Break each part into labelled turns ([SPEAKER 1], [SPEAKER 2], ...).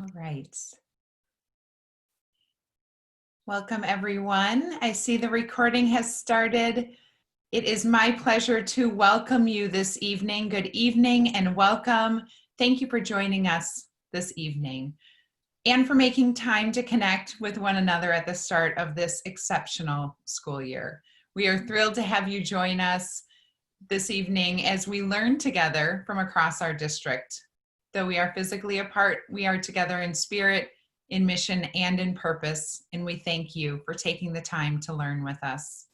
[SPEAKER 1] All right. Welcome, everyone. I see the recording has started. It is my pleasure to welcome you this evening. Good evening and welcome. Thank you for joining us this evening and for making time to connect with one another at the start of this exceptional school year. We are thrilled to have you join us this evening as we learn together from across our district. Though we are physically apart, we are together in spirit, in mission, and in purpose, and we thank you for taking the time to learn with us.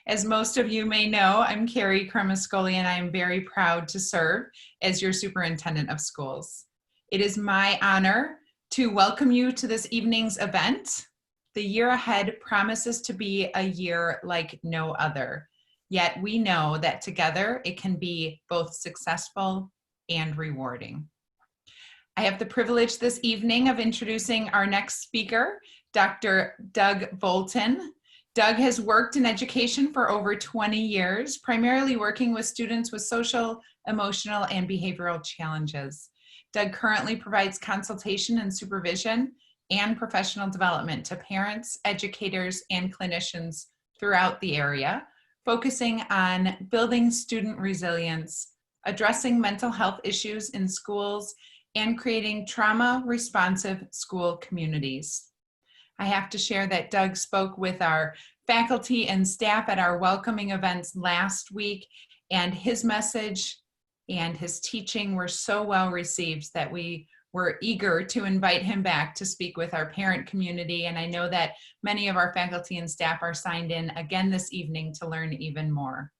[SPEAKER 1] As most of you may know, I'm Carrie Cremascoli, and I am very proud to serve as your Superintendent of Schools. It is my honor to welcome you to this evening's event. The year ahead promises to be a year like no other. Yet we know that together it can be both successful and rewarding. I have the privilege this evening of introducing our next speaker, Dr. Doug Bolton. Doug has worked in education for over 20 years, primarily working with students with social, emotional, and behavioral challenges. Doug currently provides consultation and supervision and professional development to parents, educators, and clinicians throughout the area, focusing on building student resilience, addressing mental health issues in schools, and creating trauma-responsive school communities. I have to share that Doug spoke with our faculty and staff at our welcoming events last week, and his message and his teaching were so well received that we were eager to invite him back to speak with our parent community, and I know that many of our faculty and staff are signed in again this evening to learn even more.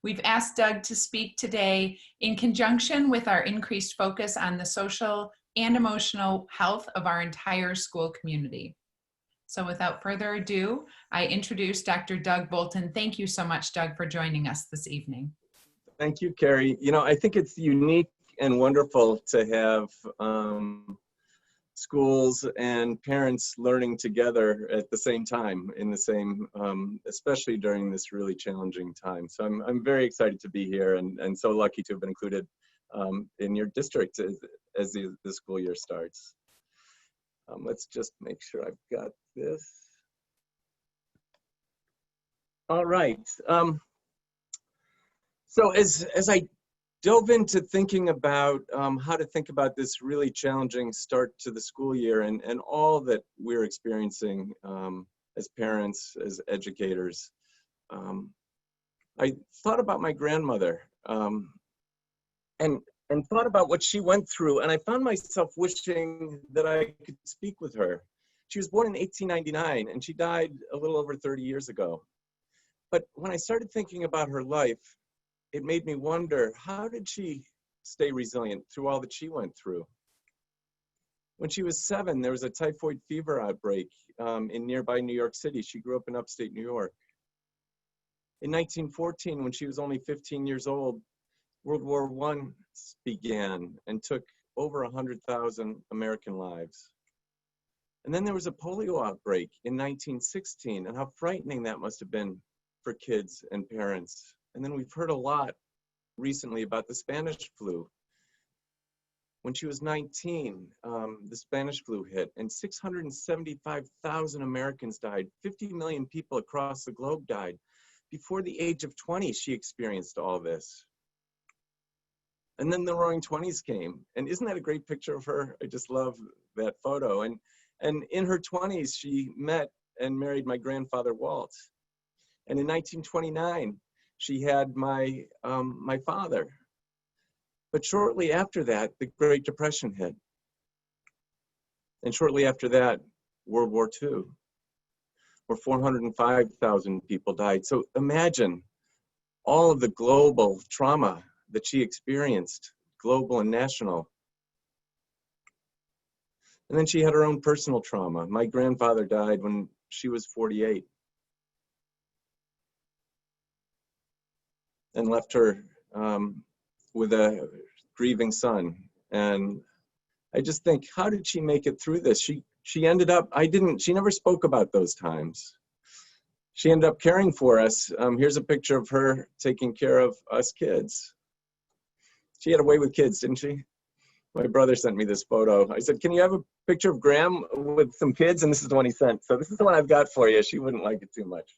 [SPEAKER 1] We've asked Doug to speak today in conjunction with our increased focus on the social and emotional health of our entire school community. So without further ado, I introduce Dr. Doug Bolton. Thank you so much, Doug, for joining us this evening.
[SPEAKER 2] Thank you, Carrie. You know, I think it's unique and wonderful to have schools and parents learning together at the same time in the same, especially during this really challenging time. So I'm very excited to be here and so lucky to have been included in your district as the school year starts. Let's just make sure I've got this. All right. So as I dove into thinking about how to think about this really challenging start to the school year and all that we're experiencing as parents, as educators, I thought about my grandmother and thought about what she went through, and I found myself wishing that I could speak with her. She was born in 1899 and she died a little over 30 years ago. But when I started thinking about her life, it made me wonder, how did she stay resilient through all that she went through? When she was 7, there was a typhoid fever outbreak in nearby New York City. She grew up in upstate New York. In 1914, when she was only 15 years old, World War I began and took over 100,000 American lives. And then there was a polio outbreak in 1916, and how frightening that must have been for kids and parents. And then we've heard a lot recently about the Spanish flu. When she was 19, the Spanish flu hit, and 675,000 Americans died. 50 million people across the globe died. Before the age of 20, she experienced all this. And then the Roaring Twenties came. And isn't that a great picture of her? I just love that photo. And in her 20s, she met and married my grandfather, Walt. And in 1929, she had my father. But shortly after that, the Great Depression hit. And shortly after that, World War II, where 405,000 people died. So imagine all of the global trauma that she experienced, global and national. And then she had her own personal trauma. My grandfather died when she was 48 and left her with a grieving son. And I just think, how did she make it through this? She ended up, she never spoke about those times. She ended up caring for us. Here's a picture of her taking care of us kids. She had a way with kids, didn't she? My brother sent me this photo. I said, can you have a picture of Graham with some kids? And this is the one he sent. So this is the one I've got for you. She wouldn't like it too much.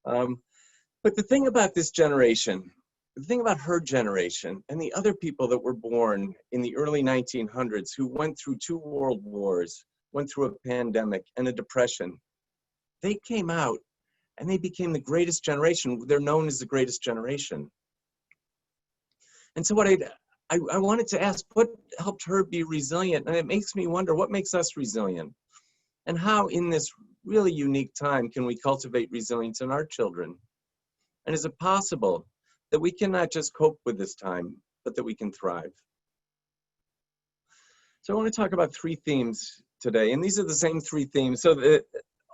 [SPEAKER 2] But the thing about this generation, the thing about her generation and the other people that were born in the early 1900s who went through 2 world wars, went through a pandemic and a depression, they came out and they became the greatest generation. They're known as the greatest generation. And so what I wanted to ask, what helped her be resilient? And it makes me wonder, what makes us resilient? And how in this really unique time can we cultivate resilience in our children? And is it possible that we can not just cope with this time, but that we can thrive? So I want to talk about 3 themes today, and these are the same 3 themes. So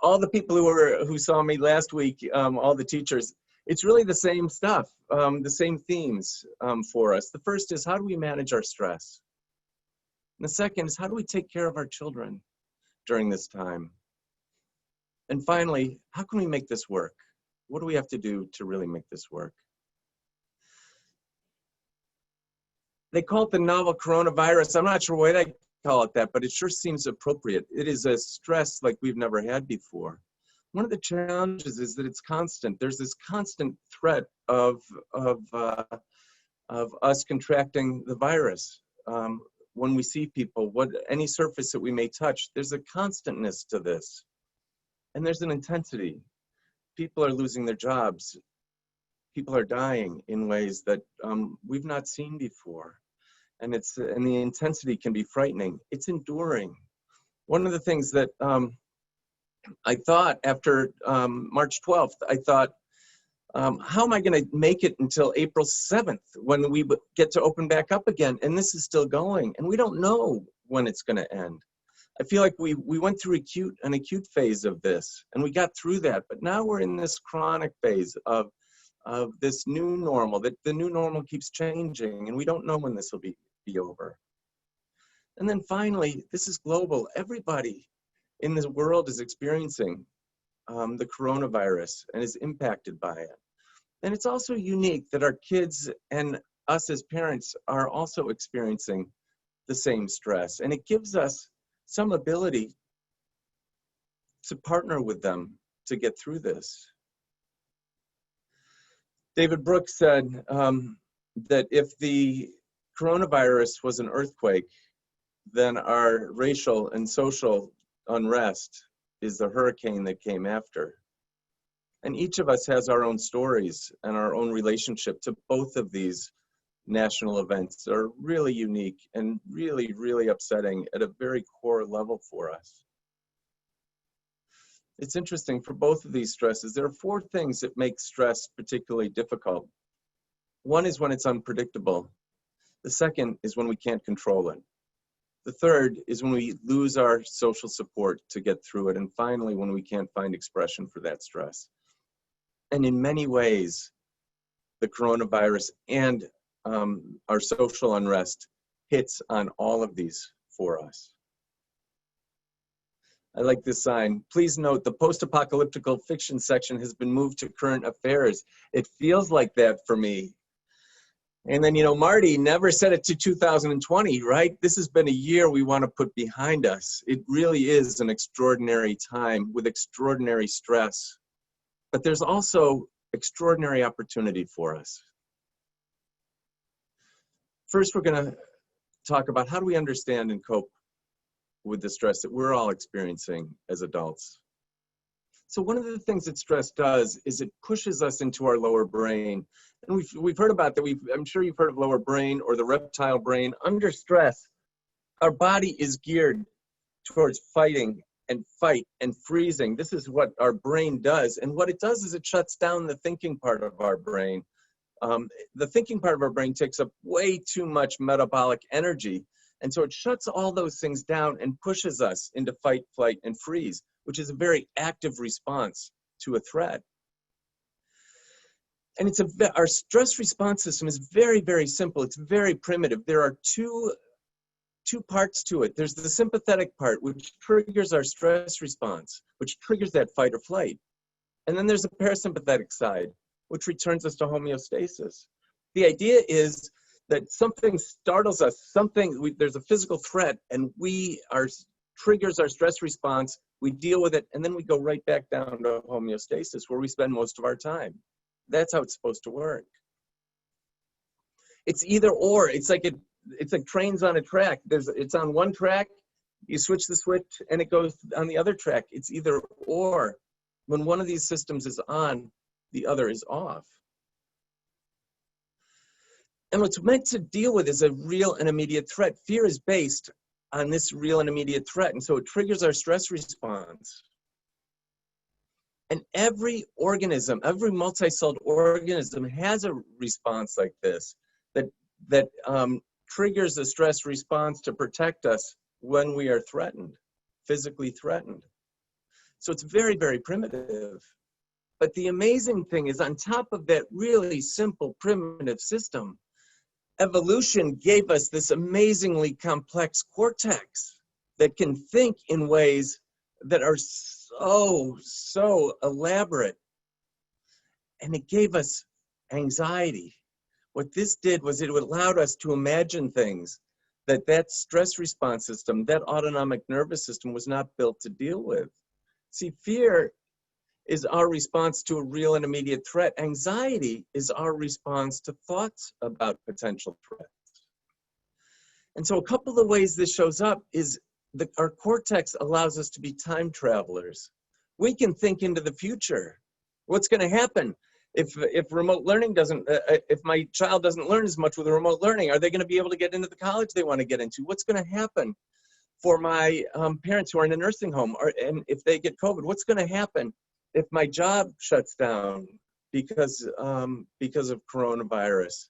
[SPEAKER 2] all the people who saw me last week, all the teachers, it's really the same stuff, the same themes for us. The first is, how do we manage our stress? And the second is, how do we take care of our children during this time? And finally, how can we make this work? What do we have to do to really make this work? They call it the novel coronavirus. I'm not sure why they call it that, but it sure seems appropriate. It is a stress like we've never had before. One of the challenges is that it's constant. There's this constant threat of us contracting the virus. When we see people, any surface that we may touch, there's a constantness to this. And there's an intensity. People are losing their jobs. People are dying in ways that we've not seen before. And the intensity can be frightening. It's enduring. One of the things that I thought after March 12th, I thought, how am I going to make it until April 7th when we get to open back up again? And this is still going, and we don't know when it's going to end. I feel like we went through an acute phase of this, and we got through that. But now we're in this chronic phase of this new normal, that the new normal keeps changing, and we don't know when this will be over. And then finally, this is global. Everybody in this world is experiencing the coronavirus and is impacted by it. And it's also unique that our kids and us as parents are also experiencing the same stress. And it gives us some ability to partner with them to get through this. David Brooks said that if the coronavirus was an earthquake, then our racial and social unrest is the hurricane that came after. And each of us has our own stories, and our own relationship to both of these national events are really unique and really, really upsetting at a very core level for us. It's interesting, for both of these stresses, there are 4 things that make stress particularly difficult. One is when it's unpredictable. The second is when we can't control it. The third is when we lose our social support to get through it. And finally, when we can't find expression for that stress. And in many ways, the coronavirus and our social unrest hits on all of these for us. I like this sign. Please note, the post-apocalyptical fiction section has been moved to current affairs. It feels like that for me. And then, Marty never set it to 2020, right? This has been a year we want to put behind us. It really is an extraordinary time with extraordinary stress. But there's also extraordinary opportunity for us. First, we're going to talk about how do we understand and cope with the stress that we're all experiencing as adults. So one of the things that stress does is it pushes us into our lower brain. And we've heard about that. I'm sure you've heard of lower brain or the reptile brain. Under stress, our body is geared towards fighting and fight and freezing. This is what our brain does. And what it does is it shuts down the thinking part of our brain. The thinking part of our brain takes up way too much metabolic energy. And so it shuts all those things down and pushes us into fight, flight, and freeze, which is a very active response to a threat. And our stress response system is very, very simple. It's very primitive. There are two parts to it. There's the sympathetic part, which triggers our stress response, which triggers that fight or flight. And then there's a parasympathetic side, which returns us to homeostasis. The idea is that something startles us, there's a physical threat, and triggers our stress response, we deal with it, and then we go right back down to homeostasis where we spend most of our time. That's how it's supposed to work. It's either or. It's like trains on a track. It's on one track, you switch the switch, and it goes on the other track. It's either or. When one of these systems is on, the other is off. And what's meant to deal with is a real and immediate threat. Fear is based on this real and immediate threat, and so it triggers our stress response. And every organism, every multi-celled organism has a response like this that triggers a stress response to protect us when we are threatened, physically threatened. So it's very, very primitive. But the amazing thing is, on top of that really simple, primitive system, evolution gave us this amazingly complex cortex that can think in ways that are so elaborate. And it gave us anxiety. What this did was it allowed us to imagine things that stress response system, that autonomic nervous system was not built to deal with. See, fear is our response to a real and immediate threat. Anxiety is our response to thoughts about potential threats. And so a couple of ways this shows up is our cortex allows us to be time travelers. We can think into the future. What's going to happen if remote learning if my child doesn't learn as much with remote learning? Are they going to be able to get into the college they want to get into? What's going to happen for my parents who are in a nursing home, and if they get COVID? What's going to happen if my job shuts down because of coronavirus?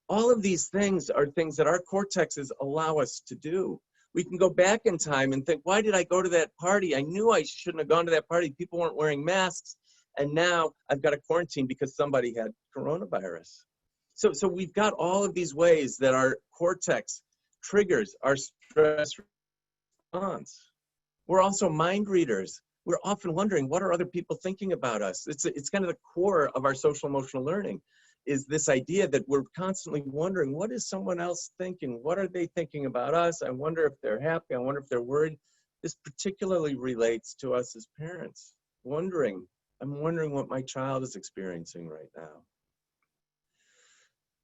[SPEAKER 2] All of these things are things that our cortexes allow us to do. We can go back in time and think, why did I go to that party? I knew I shouldn't have gone to that party. People weren't wearing masks. And now I've got to quarantine because somebody had coronavirus. So we've got all of these ways that our cortex triggers our stress response. We're also mind readers. We're often wondering, what are other people thinking about us? It's kind of the core of our social emotional learning, is this idea that we're constantly wondering, what is someone else thinking? What are they thinking about us? I wonder if they're happy. I wonder if they're worried. This particularly relates to us as parents, I'm wondering what my child is experiencing right now.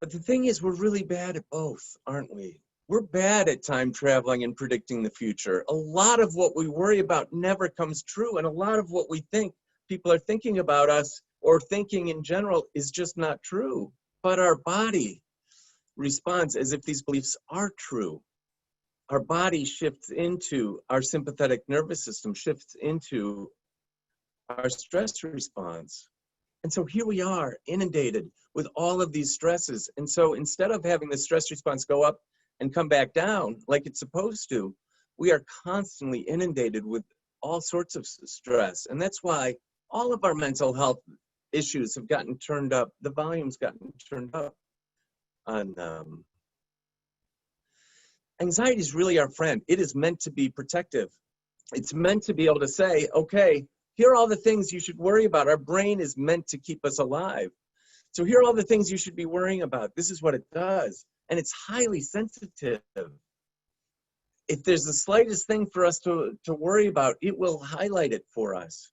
[SPEAKER 2] But the thing is, we're really bad at both, aren't we? We're bad at time traveling and predicting the future. A lot of what we worry about never comes true, and a lot of what we think people are thinking about us or thinking in general is just not true. But our body responds as if these beliefs are true. Our body shifts into, our sympathetic nervous system shifts into our stress response. And so here we are, inundated with all of these stresses. And so instead of having the stress response go up and come back down like it's supposed to, we are constantly inundated with all sorts of stress. And that's why all of our mental health issues have gotten turned up. The volume's gotten turned up on anxiety is really our friend. It is meant to be protective. It's meant to be able to say, okay, here are all the things you should worry about. Our brain is meant to keep us alive. So here are all the things you should be worrying about. This is what it does. And it's highly sensitive. If there's the slightest thing for us to worry about, it will highlight it for us.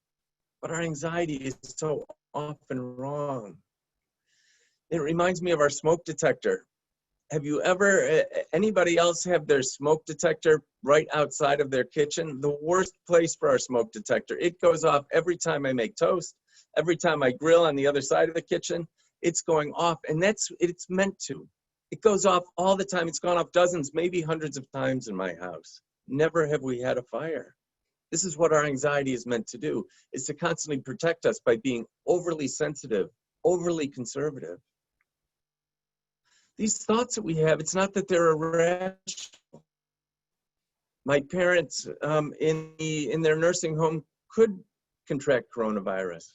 [SPEAKER 2] But our anxiety is so often wrong. It reminds me of our smoke detector. Have you ever, anybody else have their smoke detector right outside of their kitchen? The worst place for our smoke detector. It goes off every time I make toast, every time I grill on the other side of the kitchen, it's going off, and it's meant to. It goes off all the time. It's gone off dozens, maybe hundreds of times in my house. Never have we had a fire. This is what our anxiety is meant to do, is to constantly protect us by being overly sensitive, overly conservative. These thoughts that we have, it's not that they're irrational. My parents in their nursing home could contract coronavirus,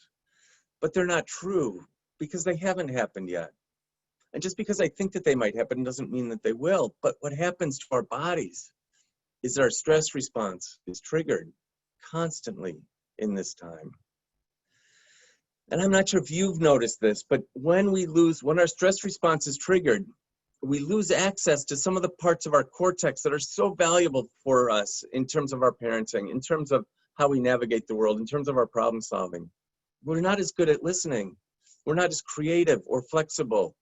[SPEAKER 2] but they're not true because they haven't happened yet. And just because I think that they might happen doesn't mean that they will. But what happens to our bodies is our stress response is triggered constantly in this time. And I'm not sure if you've noticed this, but when our stress response is triggered, we lose access to some of the parts of our cortex that are so valuable for us in terms of our parenting, in terms of how we navigate the world, in terms of our problem solving. We're not as good at listening. We're not as creative or flexible.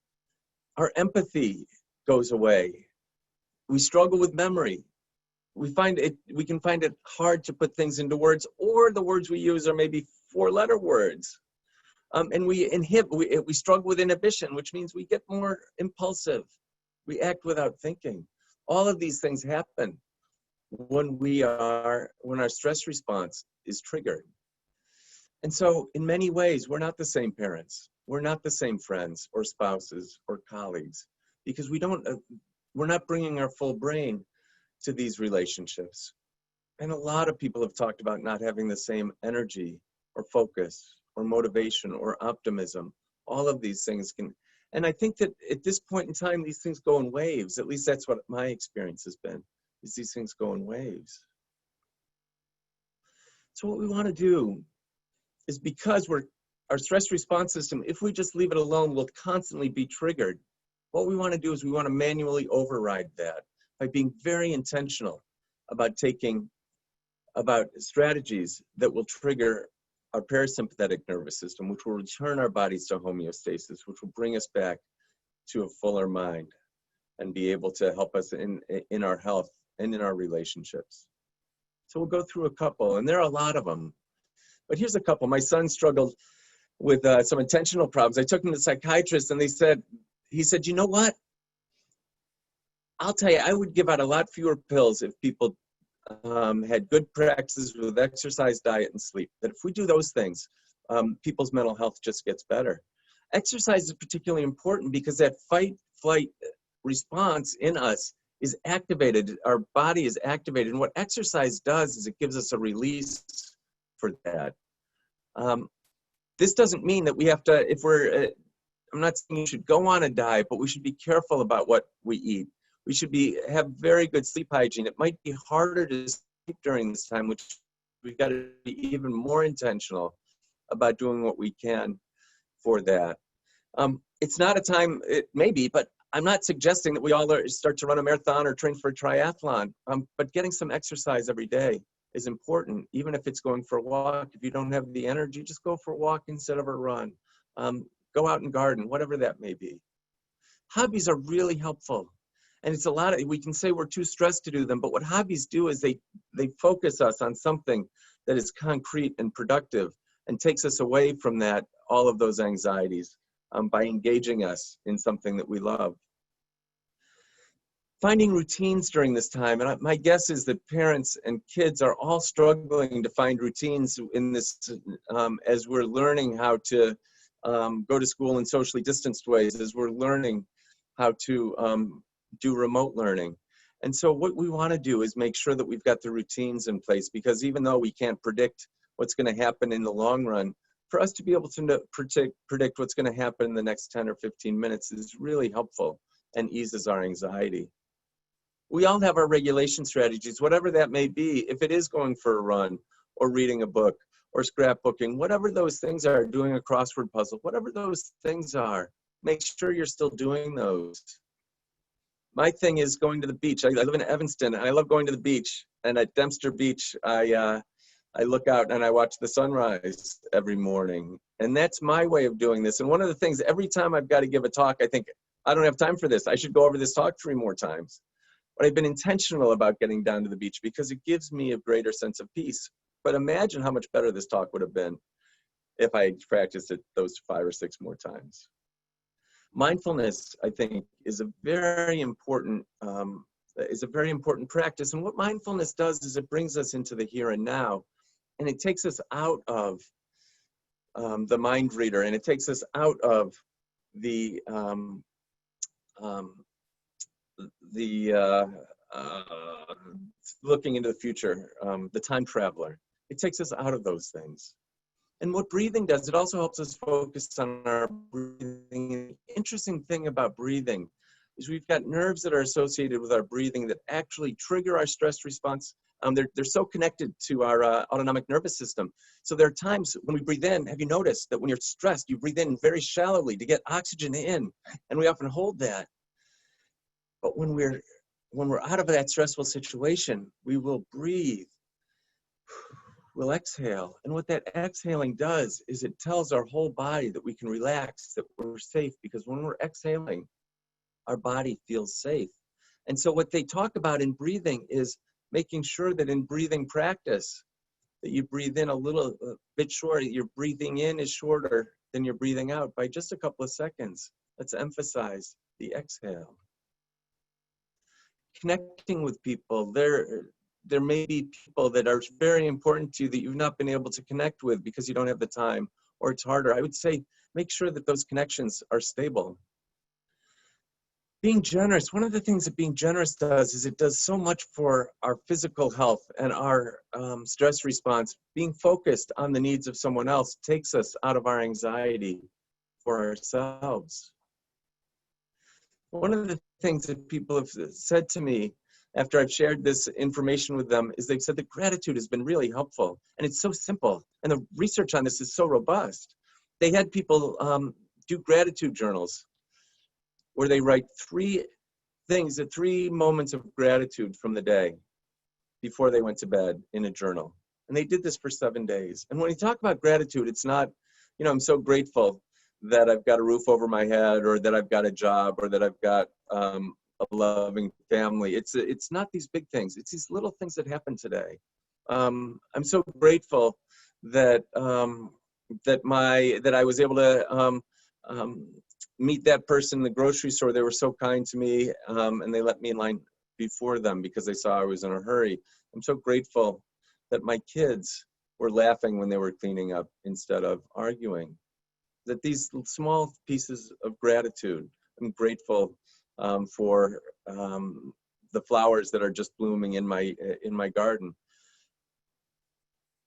[SPEAKER 2] Our empathy goes away. We struggle with memory. We can find it hard to put things into words, or the words we use are maybe 4-letter words. And we struggle with inhibition, which means we get more impulsive. We act without thinking. All of these things happen when our stress response is triggered. And so in many ways, we're not the same parents. We're not the same friends or spouses or colleagues, because we're not bringing our full brain to these relationships. And a lot of people have talked about not having the same energy or focus or motivation or optimism. All of these things can, and I think that at this point in time, these things go in waves. At least that's what my experience has been, is these things go in waves. So what we want to do is, because our stress response system, if we just leave it alone, will constantly be triggered. What we want to do is we want to manually override that by being very intentional about strategies that will trigger our parasympathetic nervous system, which will return our bodies to homeostasis, which will bring us back to a fuller mind and be able to help us in our health and in our relationships. So we'll go through a couple, and there are a lot of them. But here's a couple. My son struggled with some attentional problems. I took him to the psychiatrist, and he said, you know what? I'll tell you, I would give out a lot fewer pills if people had good practices with exercise, diet, and sleep. That if we do those things, people's mental health just gets better. Exercise is particularly important because that fight-flight response in us is activated. Our body is activated. And what exercise does is it gives us a release for that. This doesn't mean that we have to, I'm not saying you should go on a diet, but we should be careful about what we eat. We should have very good sleep hygiene. It might be harder to sleep during this time, which we've got to be even more intentional about doing what we can for that. It's not a time, it may be, but I'm not suggesting that we all start to run a marathon or train for a triathlon, but getting some exercise every day is important, even if it's going for a walk. If you don't have the energy, just go for a walk instead of a run. Go out and garden, whatever that may be. Hobbies are really helpful. And it's we can say we're too stressed to do them, but what hobbies do is they focus us on something that is concrete and productive and takes us away from all of those anxieties by engaging us in something that we love. Finding routines during this time, and my guess is that parents and kids are all struggling to find routines in this as we're learning how to go to school in socially distanced ways, as we're learning how to do remote learning. And so what we want to do is make sure that we've got the routines in place, because even though we can't predict what's going to happen in the long run, for us to be able to predict what's going to happen in the next 10 or 15 minutes is really helpful and eases our anxiety. We all have our regulation strategies, whatever that may be. If it is going for a run or reading a book or scrapbooking, whatever those things are, doing a crossword puzzle, whatever those things are, make sure you're still doing those. My thing is going to the beach. I live in Evanston, and I love going to the beach. And at Dempster Beach, I look out and I watch the sunrise every morning. And that's my way of doing this. And one of the things, every time I've got to give a talk, I think, I don't have time for this. I should go over this talk 3 more times. But I've been intentional about getting down to the beach because it gives me a greater sense of peace. But imagine how much better this talk would have been if I had practiced it those 5 or 6 more times. Mindfulness, I think, is a very important practice. And what mindfulness does is it brings us into the here and now, and it takes us out of the mind reader, and it takes us out of the looking into the future, the time traveler. It takes us out of those things. And what breathing does, it also helps us focus on our breathing. The interesting thing about breathing is we've got nerves that are associated with our breathing that actually trigger our stress response. They're so connected to our autonomic nervous system. So there are times when we breathe in, have you noticed that when you're stressed, you breathe in very shallowly to get oxygen in, and we often hold that. But when we're out of that stressful situation, we will breathe, we'll exhale. And what that exhaling does is it tells our whole body that we can relax, that we're safe, because when we're exhaling, our body feels safe. And so what they talk about in breathing is making sure that in breathing practice, that you breathe in a bit short. Your breathing in is shorter than your breathing out by just a couple of seconds. Let's emphasize the exhale. Connecting with people. There may be people that are very important to you that you've not been able to connect with because you don't have the time or it's harder. I would say make sure that those connections are stable. Being generous, one of the things that being generous does is it does so much for our physical health and our stress response. Being focused on the needs of someone else takes us out of our anxiety for ourselves. One of the things that people have said to me after I've shared this information with them is they've said that gratitude has been really helpful, and it's so simple, and the research on this is so robust. They had people do gratitude journals where they write 3 moments of gratitude from the day before they went to bed in a journal. And they did this for 7 days. And when you talk about gratitude, it's not, I'm so grateful that I've got a roof over my head, or that I've got a job, or that I've got a loving family. It's not these big things. It's these little things that happen today. I'm so grateful that that I was able to meet that person in the grocery store. They were so kind to me, and they let me in line before them because they saw I was in a hurry. I'm so grateful that my kids were laughing when they were cleaning up instead of arguing. That these small pieces of gratitude, I'm grateful for the flowers that are just blooming in my garden.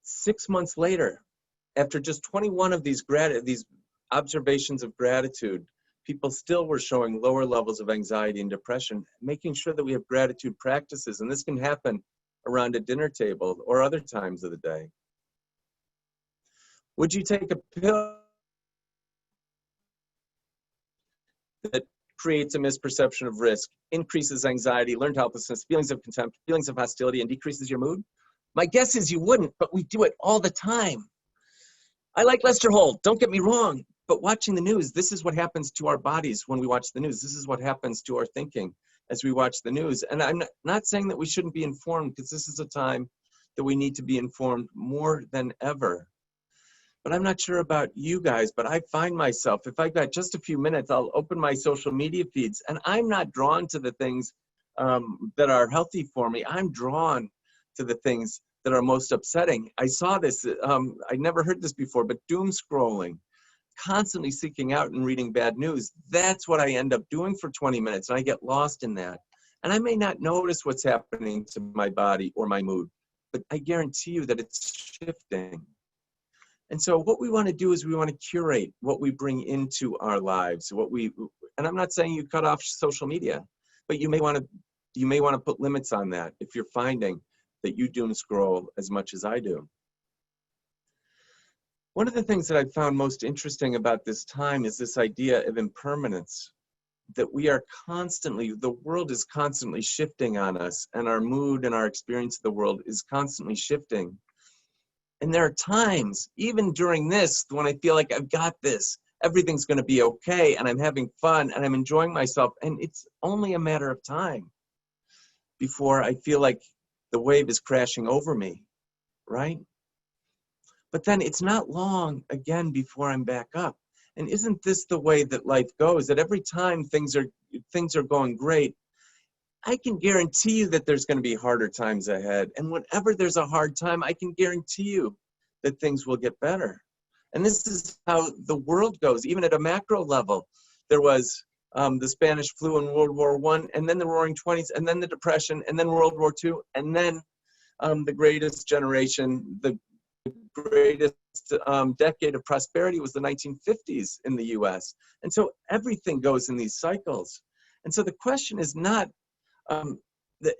[SPEAKER 2] 6 months later, after just 21 of these observations of gratitude, people still were showing lower levels of anxiety and depression. Making sure that we have gratitude practices, and this can happen around a dinner table or other times of the day. Would you take a pill that creates a misperception of risk, increases anxiety, learned helplessness, feelings of contempt, feelings of hostility, and decreases your mood? My guess is you wouldn't, but we do it all the time. I like Lester Holt, don't get me wrong, but watching the news, this is what happens to our bodies when we watch the news. This is what happens to our thinking as we watch the news. And I'm not saying that we shouldn't be informed, because this is a time that we need to be informed more than ever. But I'm not sure about you guys, but I find myself, if I've got just a few minutes, I'll open my social media feeds, and I'm not drawn to the things that are healthy for me. I'm drawn to the things that are most upsetting. I saw this, I never heard this before, but doom scrolling, constantly seeking out and reading bad news. That's what I end up doing for 20 minutes, and I get lost in that. And I may not notice what's happening to my body or my mood, but I guarantee you that it's shifting. And so what we want to do is we want to curate what we bring into our lives. And I'm not saying you cut off social media, but you may want to put limits on that if you're finding that you doom scroll as much as I do. One of the things that I've found most interesting about this time is this idea of impermanence, that the world is constantly shifting on us, and our mood and our experience of the world is constantly shifting. And there are times, even during this, when I feel like I've got this, everything's going to be okay, and I'm having fun, and I'm enjoying myself, and it's only a matter of time before I feel like the wave is crashing over me, right? But then it's not long again before I'm back up. And isn't this the way that life goes? That every time things are going great, I can guarantee you that there's going to be harder times ahead. And whenever there's a hard time, I can guarantee you that things will get better. And this is how the world goes, even at a macro level. There was the Spanish flu in World War I, and then the Roaring '20s, and then the Depression, and then World War II, and then the greatest generation, the greatest decade of prosperity was the 1950s in the US. And so everything goes in these cycles. And so the question is not,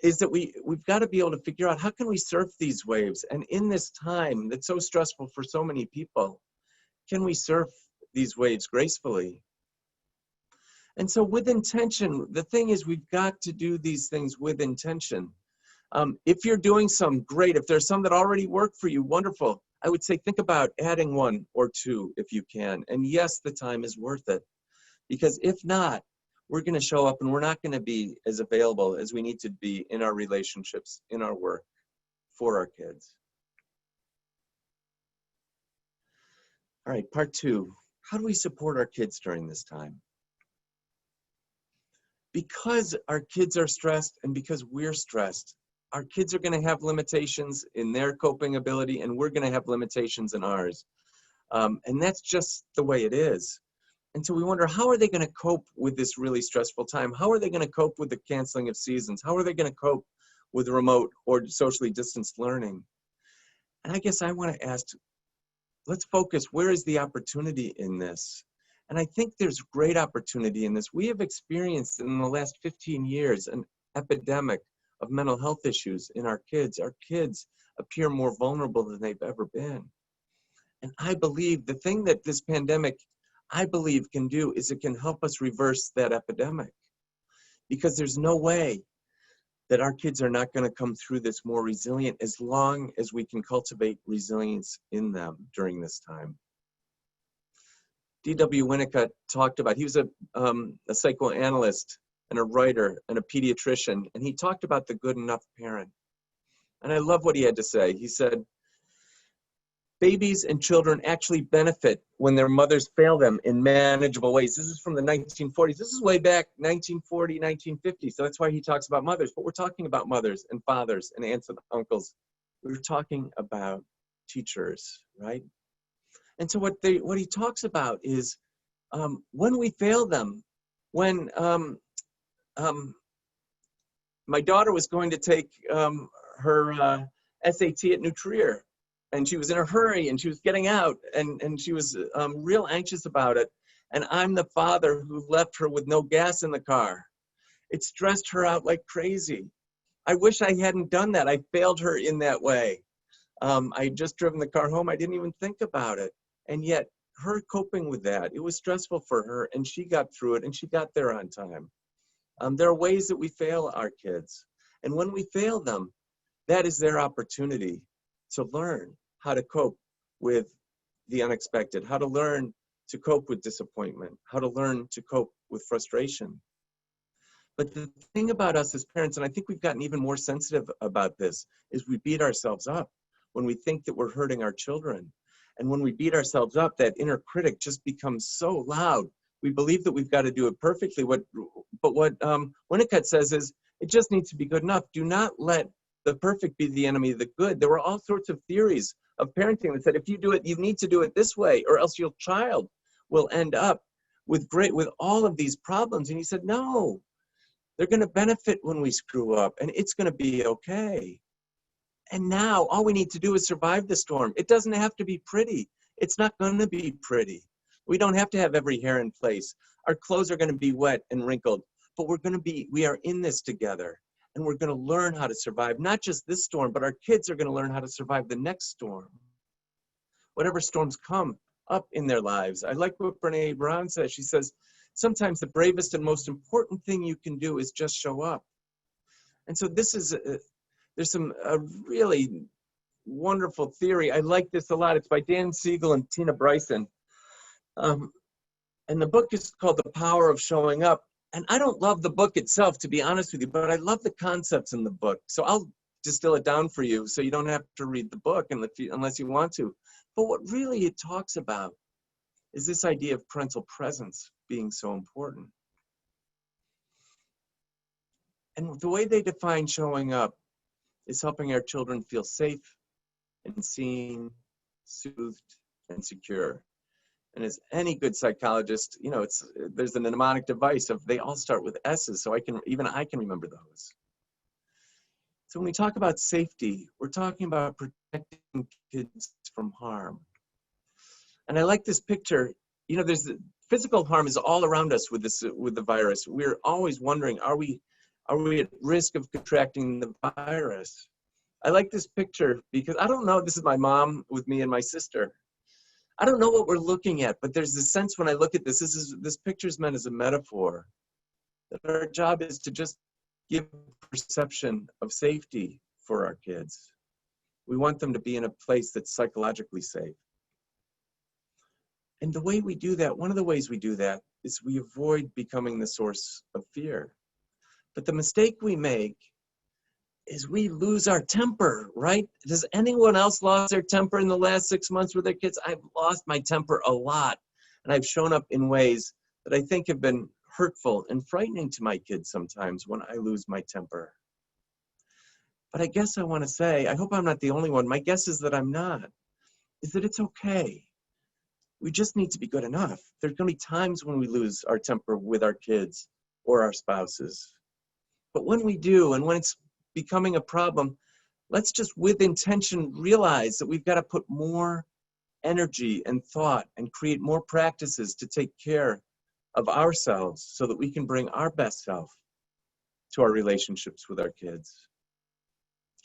[SPEAKER 2] is that we've got to be able to figure out how can we surf these waves. And in this time that's so stressful for so many people, can we surf these waves gracefully? And so with intention, the thing is we've got to do these things with intention. If you're doing some, great. If there's some that already work for you, wonderful. I would say think about adding one or two if you can. And yes, the time is worth it. Because if not, we're going to show up and we're not going to be as available as we need to be in our relationships, in our work, for our kids. All right, part 2. How do we support our kids during this time? Because our kids are stressed and because we're stressed, our kids are going to have limitations in their coping ability and we're going to have limitations in ours. And that's just the way it is. And so we wonder, how are they going to cope with this really stressful time? How are they going to cope with the canceling of seasons? How are they going to cope with remote or socially distanced learning? And I guess I want to ask, let's focus, where is the opportunity in this? And I think there's great opportunity in this. We have experienced in the last 15 years an epidemic of mental health issues in our kids. Our kids appear more vulnerable than they've ever been. And I believe the thing that this pandemic, I believe, can do is it can help us reverse that epidemic. Because there's no way that our kids are not going to come through this more resilient as long as we can cultivate resilience in them during this time. D.W. Winnicott talked about, he was a psychoanalyst and a writer and a pediatrician, and he talked about the good enough parent. And I love what he had to say. He said, babies and children actually benefit when their mothers fail them in manageable ways. This is from the 1940s. This is way back 1940, 1950. So that's why he talks about mothers. But we're talking about mothers and fathers and aunts and uncles. We're talking about teachers, right? And so what he talks about is when we fail them, when my daughter was going to take her SAT at New Trier, and she was in a hurry and she was getting out and she was real anxious about it. And I'm the father who left her with no gas in the car. It stressed her out like crazy. I wish I hadn't done that. I failed her in that way. I had just driven the car home. I didn't even think about it. And yet her coping with that, it was stressful for her and she got through it and she got there on time. There are ways that we fail our kids. And when we fail them, that is their opportunity to learn how to cope with the unexpected, how to learn to cope with disappointment, how to learn to cope with frustration. But the thing about us as parents, and I think we've gotten even more sensitive about this, is we beat ourselves up when we think that we're hurting our children. And when we beat ourselves up, that inner critic just becomes so loud. We believe that we've got to do it perfectly. But what Winnicott says is, it just needs to be good enough. Do not let the perfect be the enemy of the good. There were all sorts of theories of parenting that said, if you do it, you need to do it this way, or else your child will end up with all of these problems. And he said, no, they're going to benefit when we screw up, and it's going to be okay. And now all we need to do is survive the storm. It doesn't have to be pretty. It's not going to be pretty. We don't have to have every hair in place. Our clothes are going to be wet and wrinkled, but we are in this together. And we're going to learn how to survive, not just this storm, but our kids are going to learn how to survive the next storm. Whatever storms come up in their lives. I like what Brene Brown says. She says, sometimes the bravest and most important thing you can do is just show up. And so this is, there's a really wonderful theory. I like this a lot. It's by Dan Siegel and Tina Bryson. And the book is called The Power of Showing Up. And I don't love the book itself, to be honest with you, but I love the concepts in the book. So I'll distill it down for you so you don't have to read the book unless you want to. But what really it talks about is this idea of parental presence being so important. And the way they define showing up is helping our children feel safe and seen, soothed, and secure. And as any good psychologist, you know, there's a mnemonic device of they all start with S's, so I can remember those. So when we talk about safety, we're talking about protecting kids from harm. And I like this picture. You know, physical harm is all around us with the virus. We're always wondering, are we at risk of contracting the virus? I like this picture because I don't know. This is my mom with me and my sister. I don't know what we're looking at, but there's this sense when I look at this, this picture is meant as a metaphor, that our job is to just give perception of safety for our kids. We want them to be in a place that's psychologically safe. And the way we do that, one of the ways we do that is we avoid becoming the source of fear. But the mistake we make is we lose our temper, right? Does anyone else lost their temper in the last 6 months with their kids? I've lost my temper a lot. And I've shown up in ways that I think have been hurtful and frightening to my kids sometimes when I lose my temper. But I guess I want to say, I hope I'm not the only one. My guess is that I'm not, is that it's okay. We just need to be good enough. There's going to be times when we lose our temper with our kids or our spouses. But when we do, and when it's becoming a problem, let's just with intention realize that we've got to put more energy and thought and create more practices to take care of ourselves so that we can bring our best self to our relationships with our kids.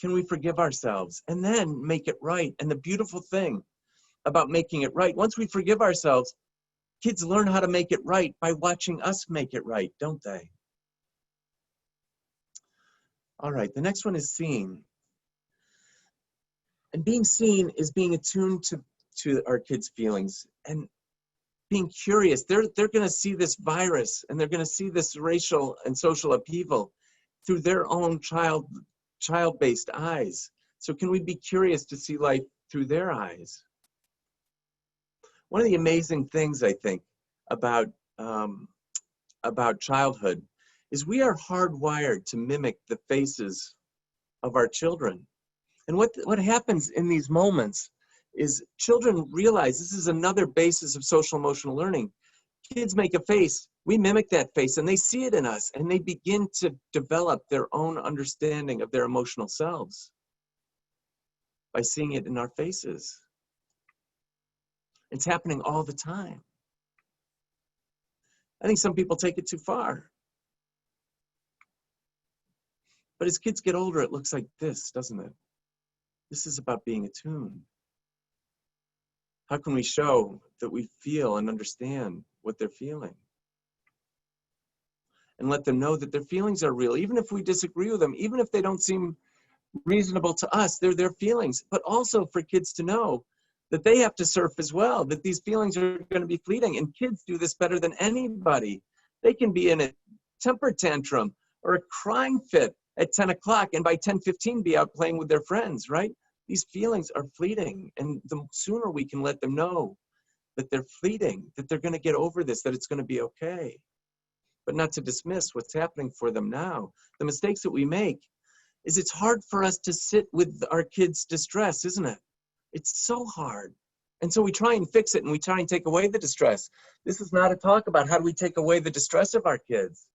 [SPEAKER 2] Can we forgive ourselves and then make it right? And the beautiful thing about making it right, once we forgive ourselves, kids learn how to make it right by watching us make it right, don't they? All right, the next one is seeing. And being seen is being attuned to our kids' feelings and being curious. They're going to see this virus and they're going to see this racial and social upheaval through their own child-based eyes. So can we be curious to see life through their eyes? One of the amazing things I think about childhood is we are hardwired to mimic the faces of our children. And what happens in these moments is children realize this is another basis of social emotional learning. Kids make a face, we mimic that face, and they see it in us, and they begin to develop their own understanding of their emotional selves by seeing it in our faces. It's happening all the time. I think some people take it too far. But as kids get older, it looks like this, doesn't it? This is about being attuned. How can we show that we feel and understand what they're feeling? And let them know that their feelings are real, even if we disagree with them, even if they don't seem reasonable to us, they're their feelings. But also for kids to know that they have to surf as well, that these feelings are going to be fleeting. And kids do this better than anybody. They can be in a temper tantrum or a crying fit at 10 o'clock and by 10:15 be out playing with their friends, right? These feelings are fleeting, and the sooner we can let them know that they're fleeting, that they're going to get over this, that it's going to be okay, but not to dismiss what's happening for them now. The mistakes that we make is it's hard for us to sit with our kids' distress, isn't it? It's so hard. And so we try and fix it, and we try and take away the distress. This is not a talk about how do we take away the distress of our kids.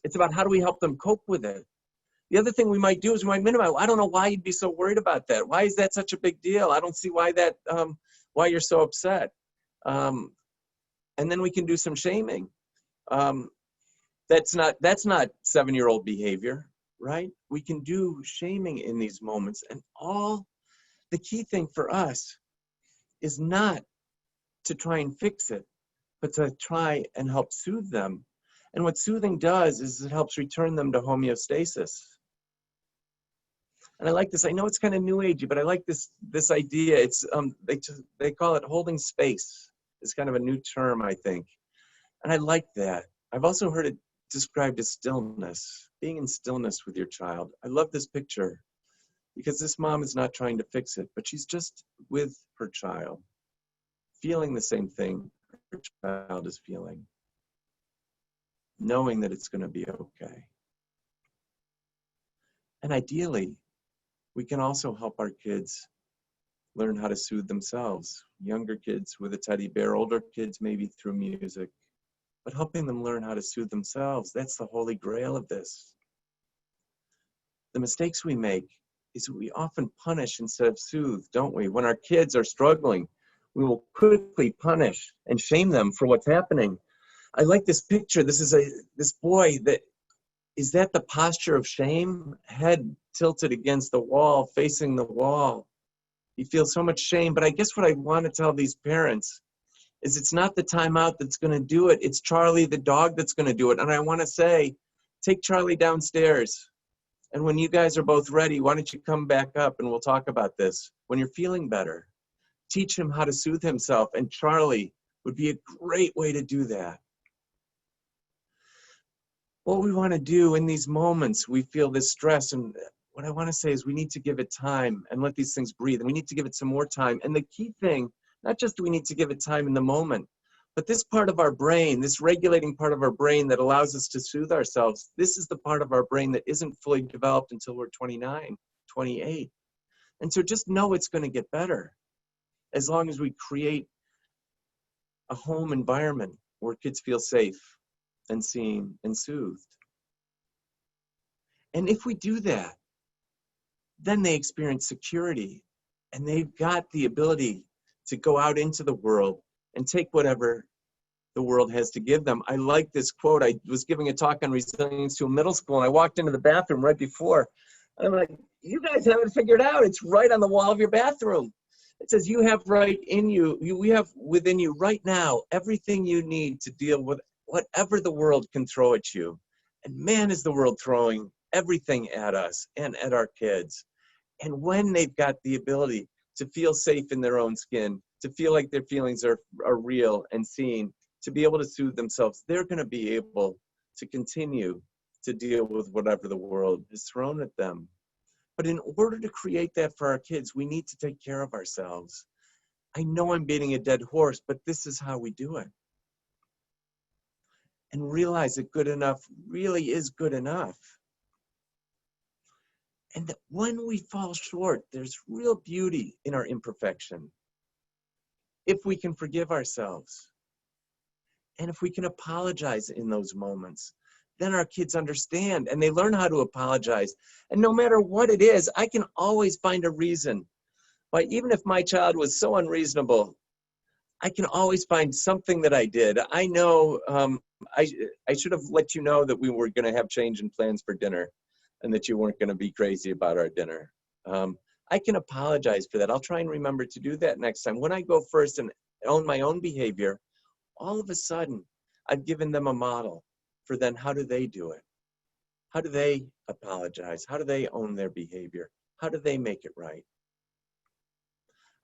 [SPEAKER 2] It's about how do we help them cope with it. The other thing we might do is we might minimize. I don't know why you'd be so worried about that. Why is that such a big deal? I don't see why why you're so upset. And then we can do some shaming. That's not 7-year-old behavior, right? We can do shaming in these moments. And the key thing for us is not to try and fix it, but to try and help soothe them. And what soothing does is it helps return them to homeostasis. And I like this. I know it's kind of new agey, but I like this idea. It's they call it holding space. It's kind of a new term, I think. And I like that. I've also heard it described as stillness, being in stillness with your child. I love this picture because this mom is not trying to fix it, but she's just with her child, feeling the same thing her child is feeling, knowing that it's going to be okay. And ideally, we can also help our kids learn how to soothe themselves. Younger kids with a teddy bear, older kids maybe through music, but helping them learn how to soothe themselves. That's the holy grail of this. The mistakes we make is we often punish instead of soothe, don't we? When our kids are struggling, we will quickly punish and shame them for what's happening. I like this picture. This is this boy is that the posture of shame? Head tilted against the wall, facing the wall. You feel so much shame. But I guess what I want to tell these parents is it's not the timeout that's going to do it. It's Charlie the dog that's going to do it. And I want to say, take Charlie downstairs. And when you guys are both ready, why don't you come back up and we'll talk about this when you're feeling better. Teach him how to soothe himself. And Charlie would be a great way to do that. What we want to do in these moments, we feel this stress. And what I want to say is we need to give it time and let these things breathe. And we need to give it some more time. And the key thing, not just do we need to give it time in the moment, but this part of our brain, this regulating part of our brain that allows us to soothe ourselves, this is the part of our brain that isn't fully developed until we're 29, 28. And so just know it's going to get better as long as we create a home environment where kids feel safe and seen and soothed. And if we do that, then they experience security and they've got the ability to go out into the world and take whatever the world has to give them. I like this quote. I was giving a talk on resilience to a middle school, and I walked into the bathroom right before. And I'm like, you guys haven't figured out. It's right on the wall of your bathroom. It says, you have right in you, we have within you right now everything you need to deal with whatever the world can throw at you. And man, is the world throwing everything at us and at our kids. And when they've got the ability to feel safe in their own skin, to feel like their feelings are real and seen, to be able to soothe themselves, they're going to be able to continue to deal with whatever the world has thrown at them. But in order to create that for our kids, we need to take care of ourselves. I know I'm beating a dead horse, but this is how we do it. And realize that good enough really is good enough. And that when we fall short, there's real beauty in our imperfection. If we can forgive ourselves, and if we can apologize in those moments, then our kids understand and they learn how to apologize. And no matter what it is, I can always find a reason why, even if my child was so unreasonable, I can always find something that I did. I know I should have let you know that we were going to have change in plans for dinner and that you weren't going to be crazy about our dinner. I can apologize for that. I'll try and remember to do that next time. When I go first and own my own behavior, all of a sudden, I've given them a model for then how do they do it? How do they apologize? How do they own their behavior? How do they make it right?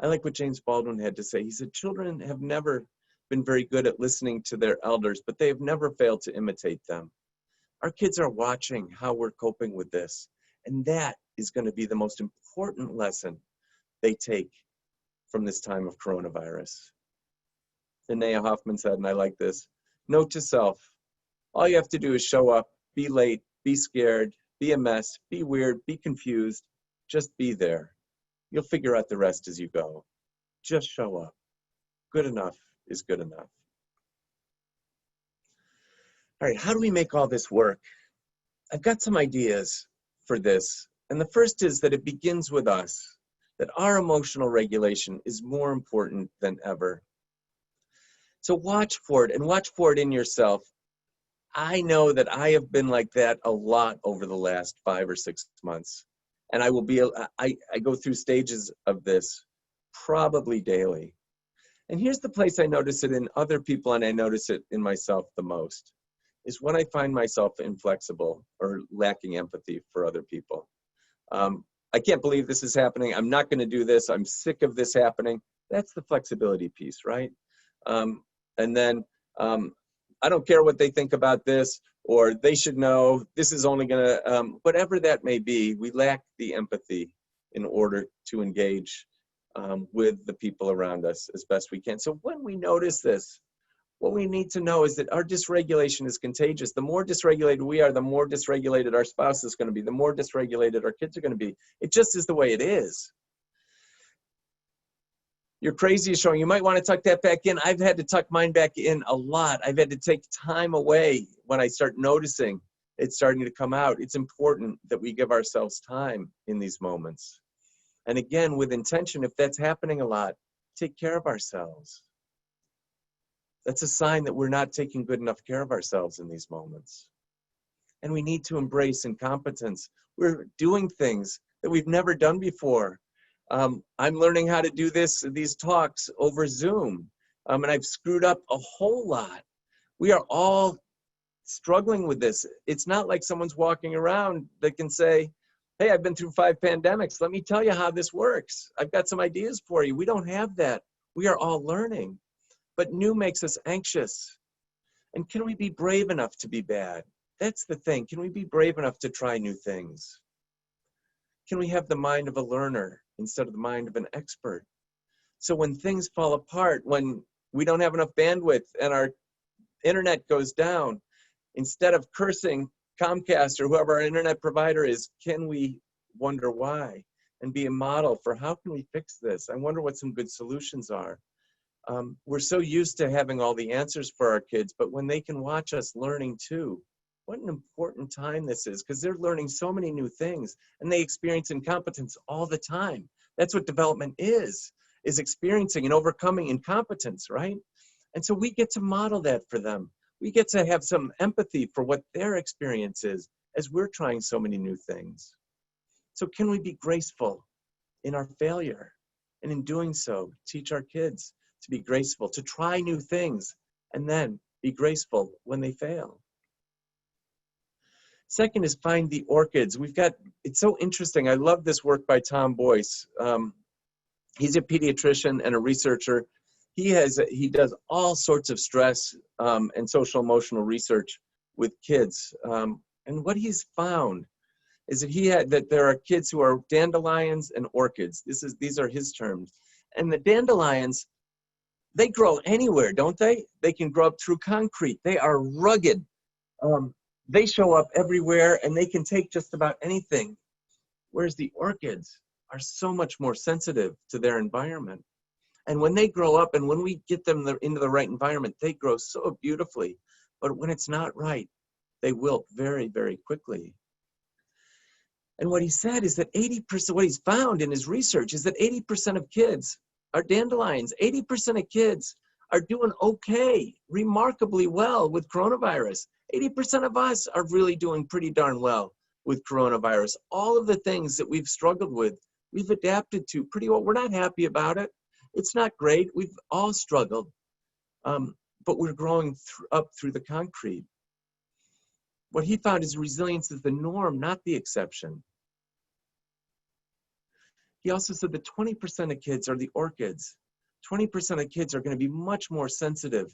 [SPEAKER 2] I like what James Baldwin had to say. He said, children have never been very good at listening to their elders, but they have never failed to imitate them. Our kids are watching how we're coping with this, and that is going to be the most important lesson they take from this time of coronavirus. Linnea Hoffman said, and I like this, note to self, all you have to do is show up, be late, be scared, be a mess, be weird, be confused, just be there. You'll figure out the rest as you go. Just show up. Good enough is good enough. All right, how do we make all this work? I've got some ideas for this. And the first is that it begins with us, that our emotional regulation is more important than ever. So watch for it and watch for it in yourself. I know that I have been like that a lot over the last 5 or 6 months. And I will be, I go through stages of this probably daily. And here's the place I notice it in other people and I notice it in myself the most, is when I find myself inflexible or lacking empathy for other people. I can't believe this is happening. I'm not going to do this. I'm sick of this happening. That's the flexibility piece, right? And then I don't care what they think about this, or they should know this is only going to, whatever that may be, we lack the empathy in order to engage with the people around us as best we can. So when we notice this, what we need to know is that our dysregulation is contagious. The more dysregulated we are, the more dysregulated our spouse is going to be, the more dysregulated our kids are going to be. It just is the way it is. Your crazy is showing. You might want to tuck that back in. I've had to tuck mine back in a lot. I've had to take time away when I start noticing it's starting to come out. It's important that we give ourselves time in these moments. And again, with intention, if that's happening a lot, take care of ourselves. That's a sign that we're not taking good enough care of ourselves in these moments. And we need to embrace incompetence. We're doing things that we've never done before. I'm learning how to do these talks over Zoom, and I've screwed up a whole lot. We are all struggling with this. It's not like someone's walking around that can say, hey, I've been through 5 pandemics. Let me tell you how this works. I've got some ideas for you. We don't have that. We are all learning. But new makes us anxious. And can we be brave enough to be bad? That's the thing. Can we be brave enough to try new things? Can we have the mind of a learner instead of the mind of an expert? So when things fall apart, when we don't have enough bandwidth and our internet goes down, instead of cursing Comcast or whoever our internet provider is, can we wonder why and be a model for how can we fix this? I wonder what some good solutions are. We're so used to having all the answers for our kids, but when they can watch us learning too, what an important time this is, because they're learning so many new things and they experience incompetence all the time. That's what development is experiencing and overcoming incompetence, right? And so we get to model that for them. We get to have some empathy for what their experience is as we're trying so many new things. So can we be graceful in our failure? And in doing so, teach our kids to be graceful, to try new things, and then be graceful when they fail. Second is find the orchids. It's so interesting. I love this work by Tom Boyce. He's a pediatrician and a researcher. He does all sorts of stress and social emotional research with kids. And what he's found is that there are kids who are dandelions and orchids. These are his terms. And the dandelions, they grow anywhere, don't they? They can grow up through concrete. They are rugged. They show up everywhere and they can take just about anything. Whereas the orchids are so much more sensitive to their environment. And when they grow up and when we get them into the right environment, they grow so beautifully. But when it's not right, they wilt very, very quickly. And what he said is that 80%, what he's found in his research is that 80% of kids are dandelions. 80% of kids are doing okay, remarkably well with coronavirus. 80% of us are really doing pretty darn well with coronavirus. All of the things that we've struggled with, we've adapted to pretty well. We're not happy about it. It's not great. We've all struggled, but we're growing up through the concrete. What he found is resilience is the norm, not the exception. He also said that 20% of kids are the orchids. 20% of kids are going to be much more sensitive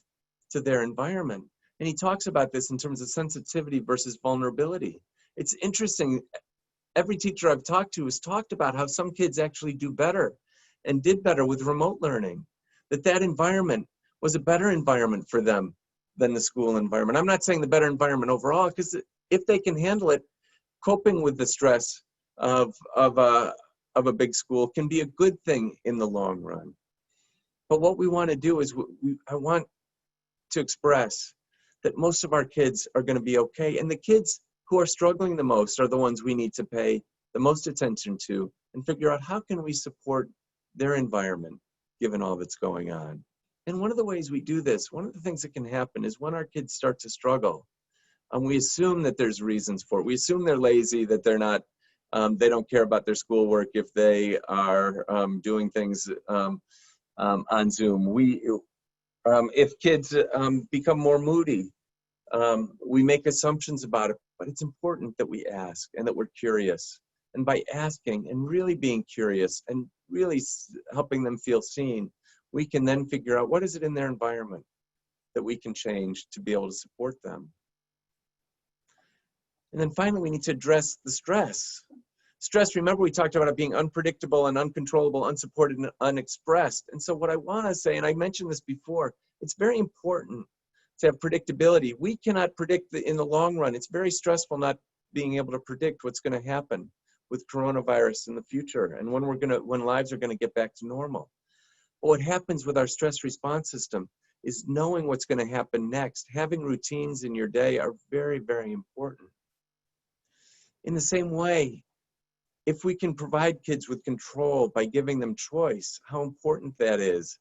[SPEAKER 2] to their environment. And he talks about this in terms of sensitivity versus vulnerability. It's interesting. Every teacher I've talked to has talked about how some kids actually do better and did better with remote learning, that environment was a better environment for them than the school environment. I'm not saying the better environment overall, because if they can handle it, coping with the stress of a big school can be a good thing in the long run. But what we want to do is, I want to express that most of our kids are going to be okay. And the kids who are struggling the most are the ones we need to pay the most attention to and figure out how can we support their environment given all that's going on. And one of the ways we do this, one of the things that can happen is when our kids start to struggle, and we assume that there's reasons for it. We assume they're lazy, that they're not, they don't care about their schoolwork if they are doing things on Zoom. If kids become more moody, we make assumptions about it, but it's important that we ask and that we're curious. And by asking and really being curious and really helping them feel seen, we can then figure out what is it in their environment that we can change to be able to support them. And then finally, we need to address the stress. Stress, remember we talked about it being unpredictable and uncontrollable, unsupported and unexpressed. And so what I want to say, and I mentioned this before, it's very important to have predictability. We cannot predict in the long run. It's very stressful not being able to predict what's going to happen with coronavirus in the future and when lives are going to get back to normal. But what happens with our stress response system is knowing what's going to happen next. Having routines in your day are very, very important. In the same way, if we can provide kids with control by giving them choice, how important that is.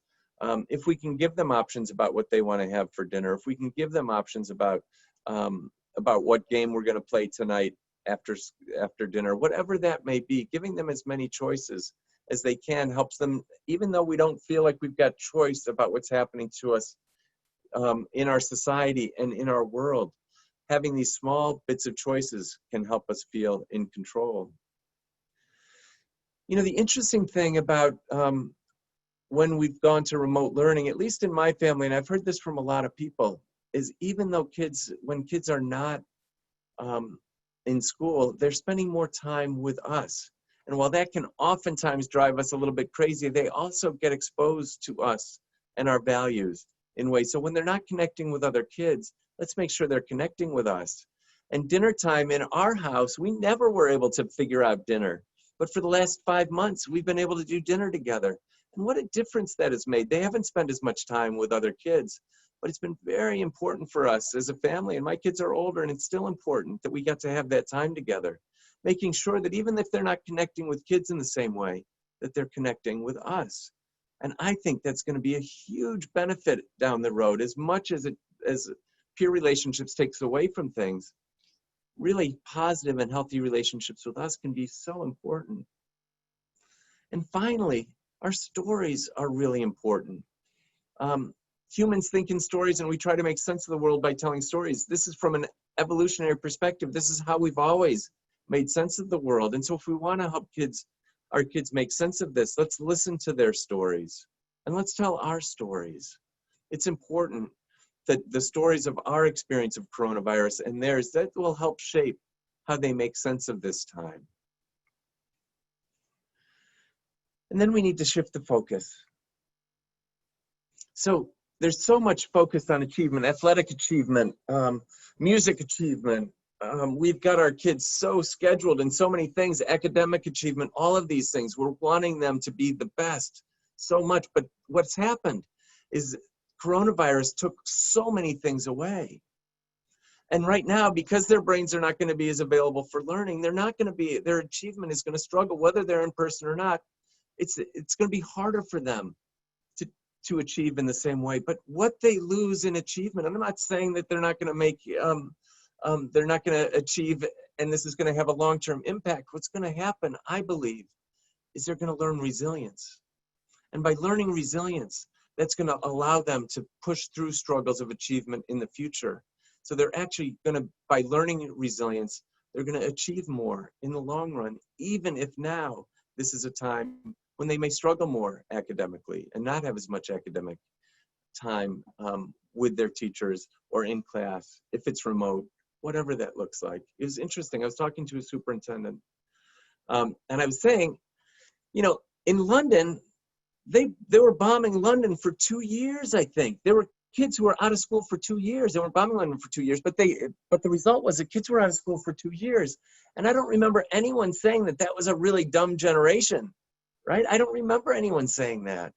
[SPEAKER 2] If we can give them options about what they want to have for dinner, if we can give them options about what game we're going to play tonight after dinner, whatever that may be, giving them as many choices as they can, helps them, even though we don't feel like we've got choice about what's happening to us in our society and in our world. Having these small bits of choices can help us feel in control. You know, the interesting thing about when we've gone to remote learning, at least in my family, and I've heard this from a lot of people, is even though when kids are not in school, they're spending more time with us. And while that can oftentimes drive us a little bit crazy, they also get exposed to us and our values in ways. So when they're not connecting with other kids, let's make sure they're connecting with us. And dinner time in our house, we never were able to figure out dinner. But for the last 5 months, we've been able to do dinner together. And what a difference that has made. They haven't spent as much time with other kids, but it's been very important for us as a family. And my kids are older, and it's still important that we get to have that time together, making sure that even if they're not connecting with kids in the same way, that they're connecting with us. And I think that's going to be a huge benefit down the road. As much as peer relationships takes away from things, really positive and healthy relationships with us can be so important. And finally, our stories are really important. Humans think in stories, and we try to make sense of the world by telling stories. This is from an evolutionary perspective. This is how we've always made sense of the world. And so if we want to help our kids make sense of this, let's listen to their stories and let's tell our stories. It's important that the stories of our experience of coronavirus and theirs, that will help shape how they make sense of this time. And then we need to shift the focus. So there's so much focus on achievement, athletic achievement, music achievement. We've got our kids so scheduled in so many things, academic achievement, all of these things. We're wanting them to be the best so much. But what's happened is coronavirus took so many things away. And right now, because their brains are not going to be as available for learning, their achievement is going to struggle, whether they're in person or not. It's going to be harder for them to achieve in the same way. But what they lose in achievement, and I'm not saying that they're not going to achieve, and this is going to have a long-term impact. What's going to happen, I believe, is they're going to learn resilience. And by learning resilience, that's going to allow them to push through struggles of achievement in the future. So they're actually going to, by learning resilience, they're going to achieve more in the long run, even if now this is a time when they may struggle more academically and not have as much academic time with their teachers or in class, if it's remote, whatever that looks like. It was interesting. I was talking to a superintendent, and I was saying, you know, in London, they were bombing London for 2 years, I think. There were kids who were out of school for 2 years. They were bombing London for 2 years, but the result was that kids were out of school for 2 years. And I don't remember anyone saying that was a really dumb generation, right? I don't remember anyone saying that.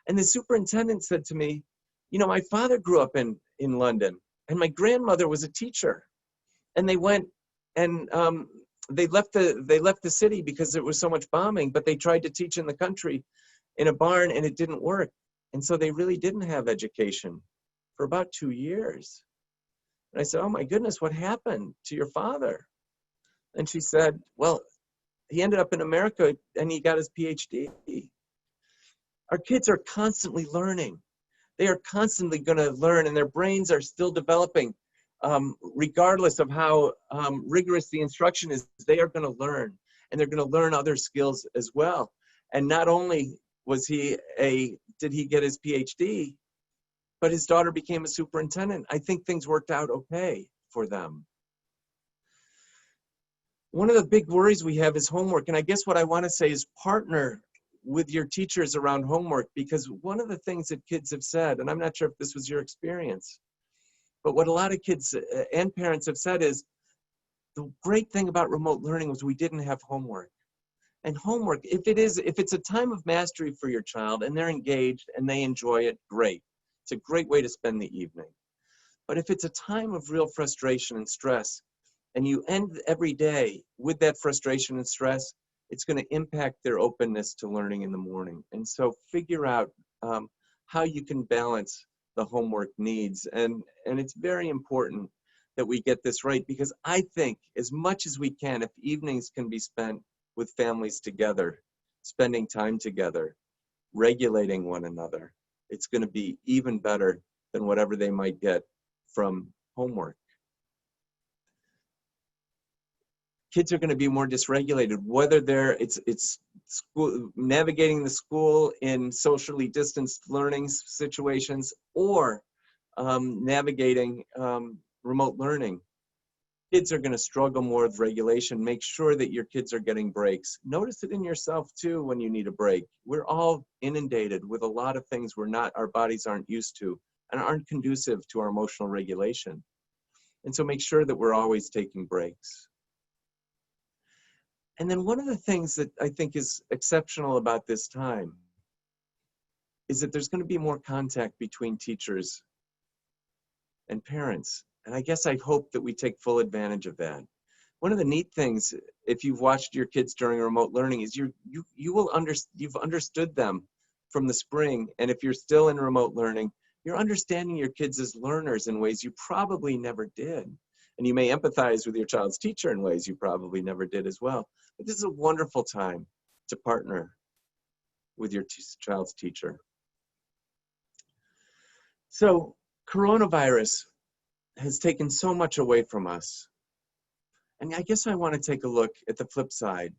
[SPEAKER 2] And the superintendent said to me, you know, my father grew up in London, and my grandmother was a teacher. And they went and they left the city because there was so much bombing, but they tried to teach in the country in a barn, and it didn't work. And so they really didn't have education for about 2 years. And I said, oh my goodness, what happened to your father? And she said, well, he ended up in America and he got his PhD. Our kids are constantly learning. They are constantly going to learn, and their brains are still developing. Regardless of how rigorous the instruction is, they are going to learn, and they're going to learn other skills as well. And not only did he get his PhD, but his daughter became a superintendent. I think things worked out okay for them. One of the big worries we have is homework. And I guess what I want to say is partner with your teachers around homework, because one of the things that kids have said, and I'm not sure if this was your experience, but what a lot of kids and parents have said is the great thing about remote learning was we didn't have homework. And homework, if it's a time of mastery for your child and they're engaged and they enjoy it, great. It's a great way to spend the evening. But if it's a time of real frustration and stress, and you end every day with that frustration and stress, it's going to impact their openness to learning in the morning. And so figure out how you can balance the homework needs. And it's very important that we get this right, because I think as much as we can, if evenings can be spent with families together, spending time together, regulating one another. It's going to be even better than whatever they might get from homework. Kids are going to be more dysregulated, whether it's school, navigating the school in socially distanced learning situations, or navigating remote learning. Kids are going to struggle more with regulation. Make sure that your kids are getting breaks. Notice it in yourself too when you need a break. We're all inundated with a lot of things our bodies aren't used to and aren't conducive to our emotional regulation. And so make sure that we're always taking breaks. And then one of the things that I think is exceptional about this time is that there's going to be more contact between teachers and parents. And I guess I hope that we take full advantage of that. One of the neat things, if you've watched your kids during remote learning, is you've understood them from the spring. And if you're still in remote learning, you're understanding your kids as learners in ways you probably never did. And you may empathize with your child's teacher in ways you probably never did as well. But this is a wonderful time to partner with your child's teacher. So coronavirus has taken so much away from us. And I guess I want to take a look at the flip side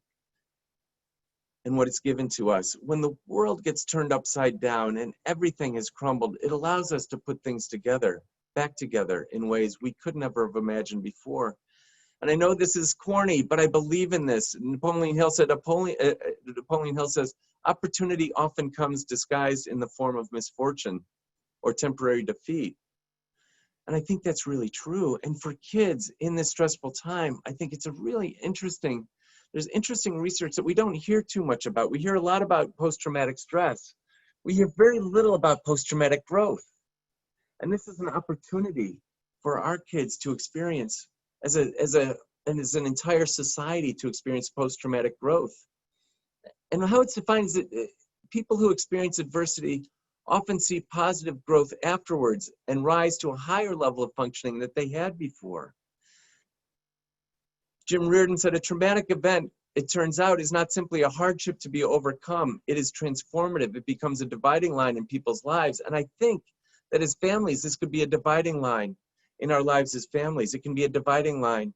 [SPEAKER 2] and what it's given to us. When the world gets turned upside down and everything has crumbled, it allows us to put things together, back together in ways we could never have imagined before. And I know this is corny, but I believe in this. Napoleon Hill says, opportunity often comes disguised in the form of misfortune or temporary defeat. And I think that's really true. And for kids in this stressful time, I think it's there's interesting research that we don't hear too much about. We hear a lot about post-traumatic stress. We hear very little about post-traumatic growth. And this is an opportunity for our kids to experience as an entire society to experience post-traumatic growth. And how it's defined is that people who experience adversity often see positive growth afterwards and rise to a higher level of functioning that they had before. Jim Reardon said, a traumatic event, it turns out, is not simply a hardship to be overcome. It is transformative. It becomes a dividing line in people's lives. And I think that as families, this could be a dividing line in our lives as families. It can be a dividing line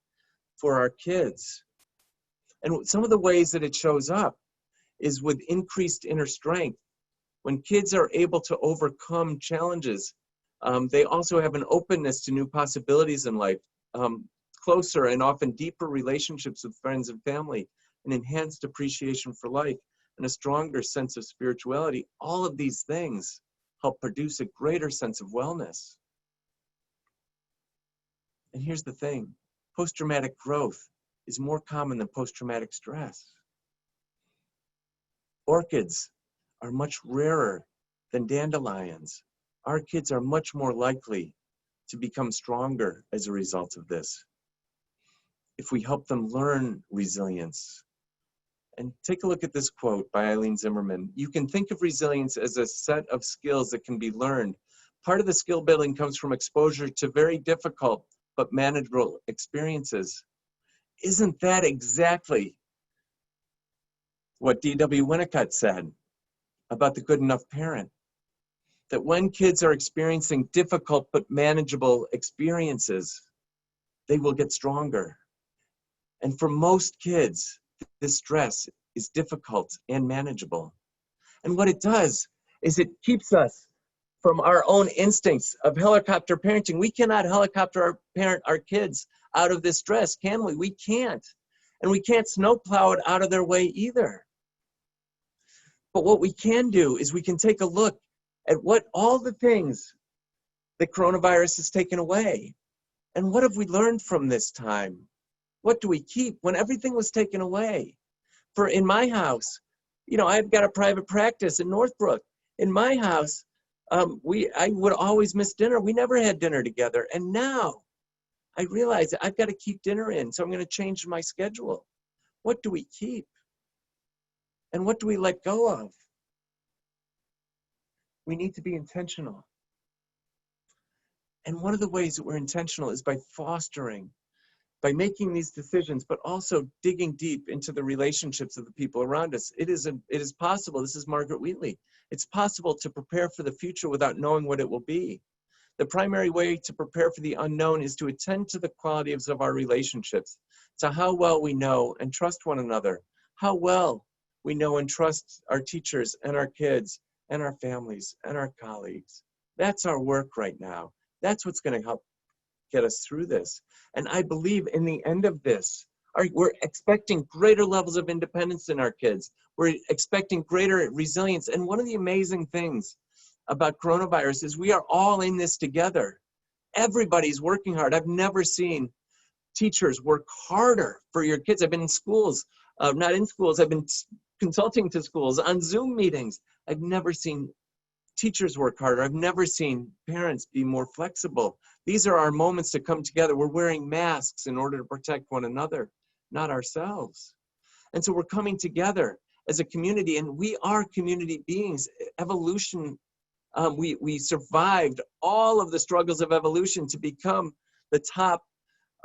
[SPEAKER 2] for our kids. And some of the ways that it shows up is with increased inner strength. When kids are able to overcome challenges, they also have an openness to new possibilities in life, closer and often deeper relationships with friends and family, an enhanced appreciation for life, and a stronger sense of spirituality. All of these things help produce a greater sense of wellness. And here's the thing, post-traumatic growth is more common than post-traumatic stress. Orchids are much rarer than dandelions. Our kids are much more likely to become stronger as a result of this, if we help them learn resilience. And take a look at this quote by Eileen Zimmerman. You can think of resilience as a set of skills that can be learned. Part of the skill building comes from exposure to very difficult but manageable experiences. Isn't that exactly what D.W. Winnicott said about the good enough parent? That when kids are experiencing difficult but manageable experiences, they will get stronger. And for most kids, this stress is difficult and manageable. And what it does is it keeps us from our own instincts of helicopter parenting. We cannot helicopter parent our kids out of this stress, can we? We can't. And we can't snowplow it out of their way either. But what we can do is we can take a look at what all the things that coronavirus has taken away. And what have we learned from this time? What do we keep when everything was taken away? For in my house, I've got a private practice in Northbrook. In my house, I would always miss dinner. We never had dinner together. And now I realize that I've got to keep dinner in, so I'm going to change my schedule. What do we keep? And what do we let go of? We need to be intentional. And one of the ways that we're intentional is by fostering by making these decisions, but also digging deep into the relationships of the people around us. It is possible, this is Margaret Wheatley, it's possible to prepare for the future without knowing what it will be. The primary way to prepare for the unknown is to attend to the qualities of our relationships, to how well we know and trust one another, how well we know and trust our teachers and our kids and our families and our colleagues. That's our work right now. That's what's going to help get us through this. And I believe in the end of this, we're expecting greater levels of independence in our kids. We're expecting greater resilience. And one of the amazing things about coronavirus is we are all in this together. Everybody's working hard. I've never seen teachers work harder for your kids. I've been in schools, not in schools, I've been consulting to schools on Zoom meetings. I've never seen teachers work harder. I've never seen parents be more flexible. These are our moments to come together. We're wearing masks in order to protect one another, not ourselves. And so we're coming together as a community, and we are community beings. Evolution, we survived all of the struggles of evolution to become the top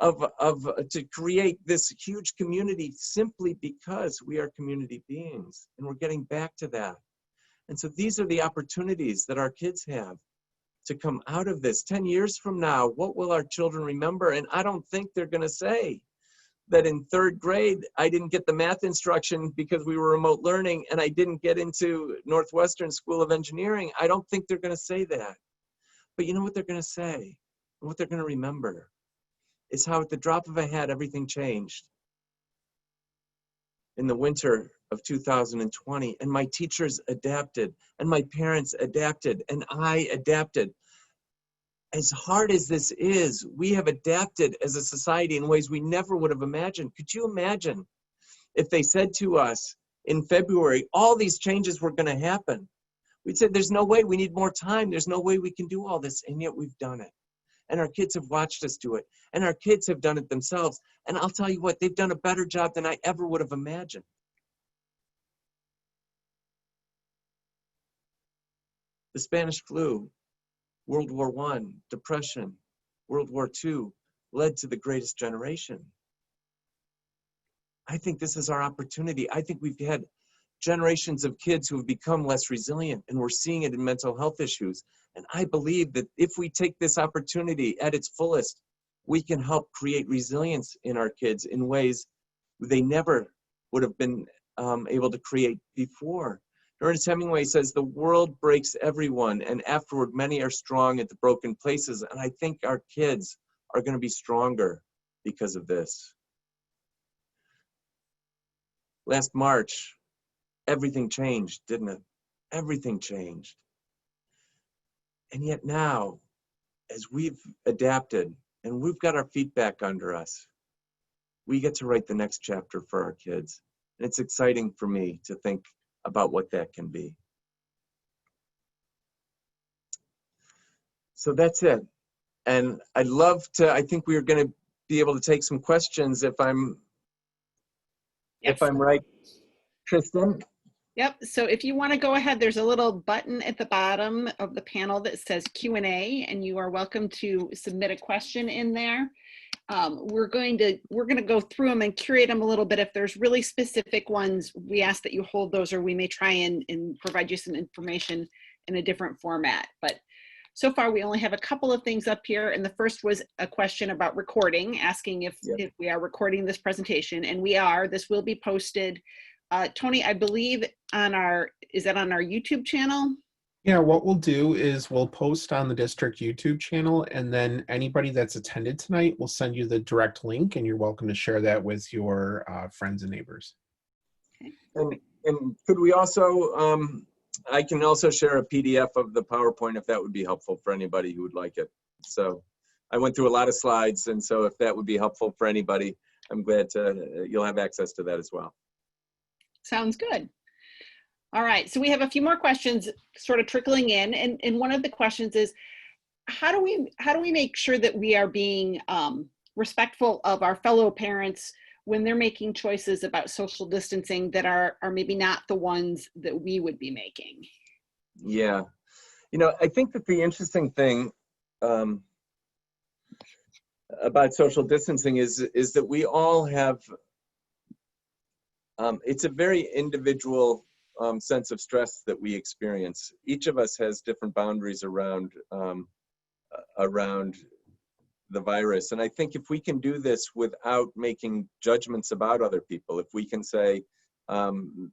[SPEAKER 2] to create this huge community simply because we are community beings, and we're getting back to that. And so these are the opportunities that our kids have to come out of this. 10 years from now, what will our children remember? And I don't think they're going to say that in 3rd grade, I didn't get the math instruction because we were remote learning and I didn't get into Northwestern School of Engineering. I don't think they're going to say that. But you know what they're going to say? And what they're going to remember is how at the drop of a hat, everything changed in the winter of 2020, and my teachers adapted, and my parents adapted, and I adapted. As hard as this is, we have adapted as a society in ways we never would have imagined. Could you imagine if they said to us in February, all these changes were going to happen? We'd say, there's no way, we need more time. There's no way we can do all this, and yet we've done it. And our kids have watched us do it, and our kids have done it themselves. And I'll tell you what, they've done a better job than I ever would have imagined. The Spanish flu, World War I, Depression, World War II led to the greatest generation. I think this is our opportunity. I think we've had generations of kids who have become less resilient, and we're seeing it in mental health issues. And I believe that if we take this opportunity at its fullest, we can help create resilience in our kids in ways they never would have been able to create before. Ernest Hemingway says, the world breaks everyone, and afterward many are strong at the broken places. And I think our kids are going to be stronger because of this. Last March, everything changed, didn't it? Everything changed. And yet now, as we've adapted and we've got our feet back under us, we get to write the next chapter for our kids. And it's exciting for me to think about what that can be. So that's it. And I'd love to, I think we're going to be able to take some questions if I'm right, Kristen.
[SPEAKER 3] Yep, so if you want to go ahead, there's a little button at the bottom of the panel that says Q&A, and you are welcome to submit a question in there. We're going to go through them and curate them a little bit. If there's really specific ones, we ask that you hold those, or we may try and provide you some information in a different format. But so far, we only have a couple of things up here. And the first was a question about recording, asking if we are recording this presentation. And we are. This will be posted. Tony, I believe is that on our YouTube channel?
[SPEAKER 4] Yeah, what we'll do is we'll post on the district YouTube channel, and then anybody that's attended tonight will send you the direct link, and you're welcome to share that with your friends and neighbors.
[SPEAKER 3] Okay.
[SPEAKER 2] And could we also, I can also share a PDF of the PowerPoint if that would be helpful for anybody who would like it. So I went through a lot of slides, and so if that would be helpful for anybody, I'm glad you'll have access to that as well.
[SPEAKER 3] Sounds good. All right, so we have a few more questions sort of trickling in, and one of the questions is, how do we make sure that we are being respectful of our fellow parents when they're making choices about social distancing that are maybe not the ones that we would be making?
[SPEAKER 2] Yeah, you know, I think that the interesting thing, about social distancing is that we all have, it's a very individual sense of stress that we experience. Each of us has different boundaries around the virus. And I think if we can do this without making judgments about other people, if we can say, and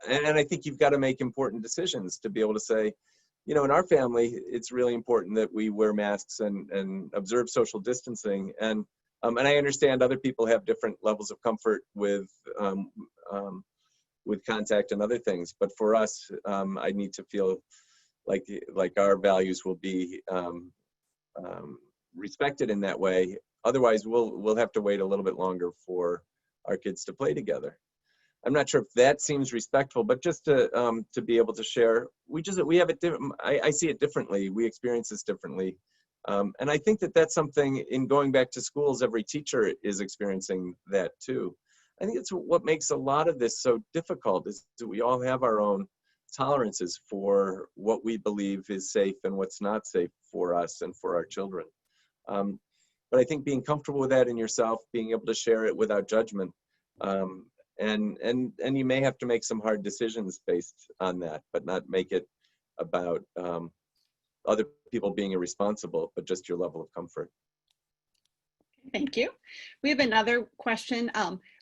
[SPEAKER 2] I think you've got to make important decisions to be able to say, you know, in our family, it's really important that we wear masks and observe social distancing. And I understand other people have different levels of comfort with contact and other things. But for us, I need to feel like our values will be respected in that way. Otherwise, we'll have to wait a little bit longer for our kids to play together. I'm not sure if that seems respectful, but just to be able to share, we have it. I see it differently. We experience this differently, and I think that that's something in going back to schools. Every teacher is experiencing that too. I think it's what makes a lot of this so difficult is that we all have our own tolerances for what we believe is safe and what's not safe for us and for our children. But I think being comfortable with that in yourself, being able to share it without judgment. And you may have to make some hard decisions based on that, but not make it about other people being irresponsible, but just your level of comfort.
[SPEAKER 3] Thank you. We have another question.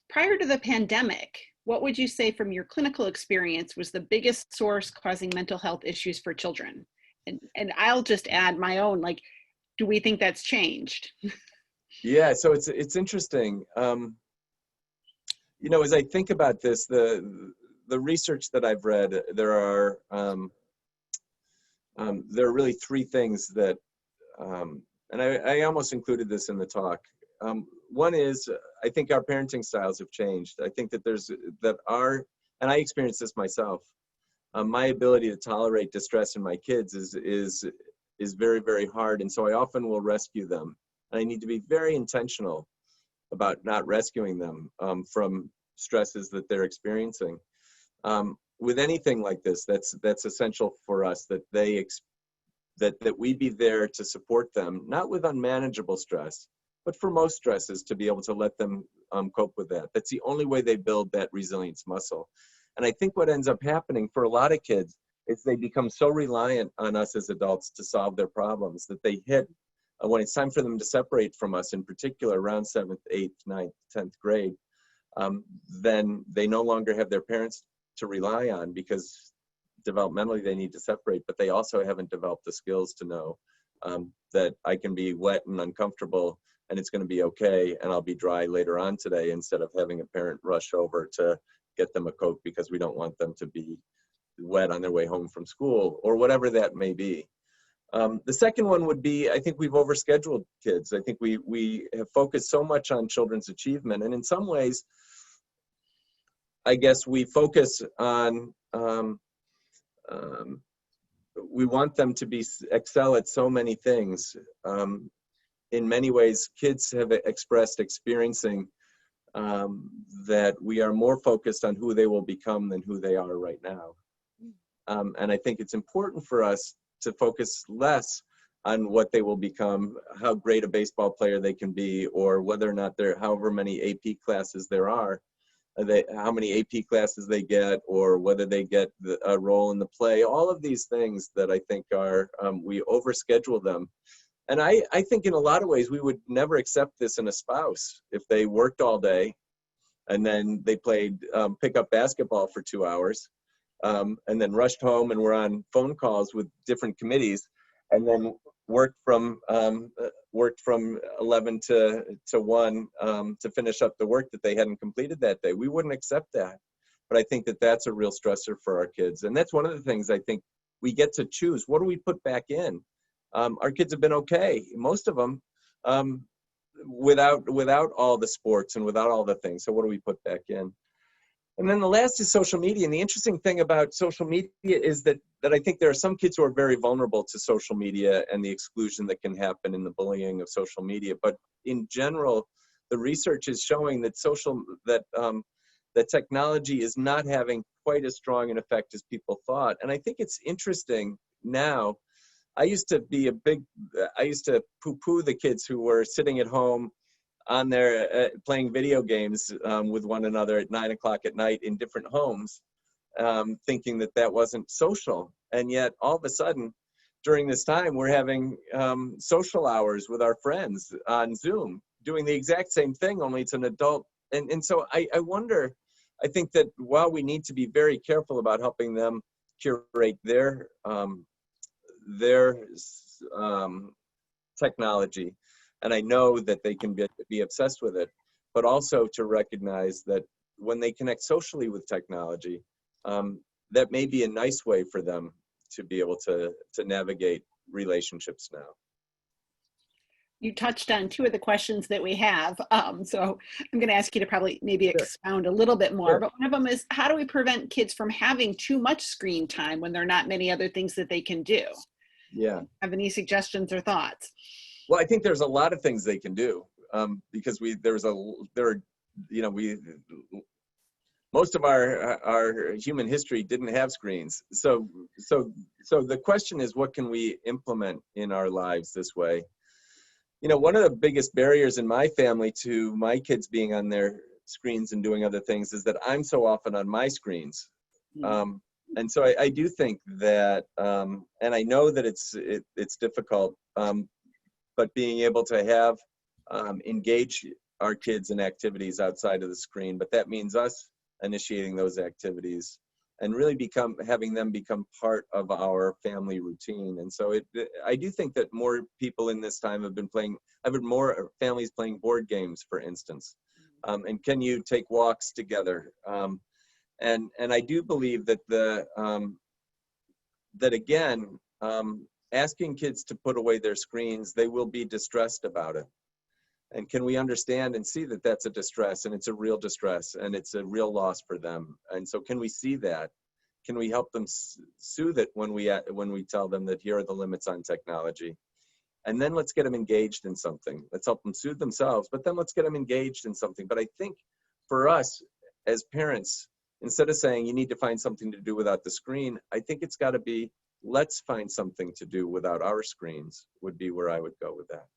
[SPEAKER 3] Prior to the pandemic, what would you say from your clinical experience was the biggest source causing mental health issues for children? And I'll just add my own, like, do we think that's changed?
[SPEAKER 2] Yeah, so it's interesting. You know, as I think about this, the research that I've read, there are really three things that, and I almost included this in the talk. One is, I think our parenting styles have changed. I think that and I experienced this myself. My ability to tolerate distress in my kids is very, very hard, and so I often will rescue them. And I need to be very intentional about not rescuing them from stresses that they're experiencing. With anything like this, that's essential for us that that we be there to support them, not with unmanageable stress, but for most stresses to be able to let them cope with that. That's the only way they build that resilience muscle. And I think what ends up happening for a lot of kids is they become so reliant on us as adults to solve their problems that they hit when it's time for them to separate from us, in particular around 7th, 8th, 9th, 10th grade, then they no longer have their parents to rely on because developmentally they need to separate, but they also haven't developed the skills to know that I can be wet and uncomfortable and it's going to be okay and I'll be dry later on today, instead of having a parent rush over to get them a Coke because we don't want them to be wet on their way home from school or whatever that may be. The second one would be, I think we've overscheduled kids. I think we have focused so much on children's achievement, and in some ways, I guess we focus on, we want them to excel at so many things. In many ways, kids have expressed experiencing that we are more focused on who they will become than who they are right now. And I think it's important for us to focus less on what they will become, how great a baseball player they can be, or whether or not there, however many AP classes there are, how many AP classes they get, or whether they get a role in the play. All of these things that I think are, we overschedule them. And I think in a lot of ways, we would never accept this in a spouse. If they worked all day and then they played pickup basketball for 2 hours, and then rushed home and were on phone calls with different committees, and then worked from 11 to 1 to finish up the work that they hadn't completed that day. We wouldn't accept that. But I think that that's a real stressor for our kids. And that's one of the things I think we get to choose. What do we put back in? Our kids have been okay, most of them, without all the sports and without all the things. So what do we put back in? And then the last is social media. And the interesting thing about social media is that I think there are some kids who are very vulnerable to social media and the exclusion that can happen in the bullying of social media. But in general, the research is showing that that technology is not having quite as strong an effect as people thought. And I think it's interesting now I used to be I used to poo-poo the kids who were sitting at home on their playing video games with one another at 9 o'clock at night in different homes, thinking that that wasn't social. And yet all of a sudden during this time, we're having social hours with our friends on Zoom, doing the exact same thing, only it's an adult. And so I wonder, I think that while we need to be very careful about helping them curate their technology, and I know that they can be obsessed with it, but also to recognize that when they connect socially with technology, that may be a nice way for them to be able to navigate relationships now.
[SPEAKER 3] You touched on two of the questions that we have. So I'm going to ask you to probably maybe expound a little bit more. Sure. But one of them is, how do we prevent kids from having too much screen time when there are not many other things that they can do?
[SPEAKER 2] Yeah.
[SPEAKER 3] Have any suggestions or thoughts?
[SPEAKER 2] Well, I think there's a lot of things they can do because most of our human history didn't have screens. So the question is, what can we implement in our lives this way? You know, one of the biggest barriers in my family to my kids being on their screens and doing other things is that I'm so often on my screens. Mm-hmm. And so I do think that, and I know that it's difficult, but being able to have engage our kids in activities outside of the screen, but that means us initiating those activities and really having them become part of our family routine. And so I do think that more people in this time have had more families playing board games, for instance. And can you take walks together? And I do believe that that again, asking kids to put away their screens, they will be distressed about it. And can we understand and see that that's a distress, and it's a real distress, and it's a real loss for them? And so can we see that? Can we help them soothe it when we tell them that here are the limits on technology? And then let's get them engaged in something. Let's help them soothe themselves, but then let's get them engaged in something. But I think for us as parents, instead of saying you need to find something to do without the screen, I think it's got to be, let's find something to do without our screens, would be where I would go with that.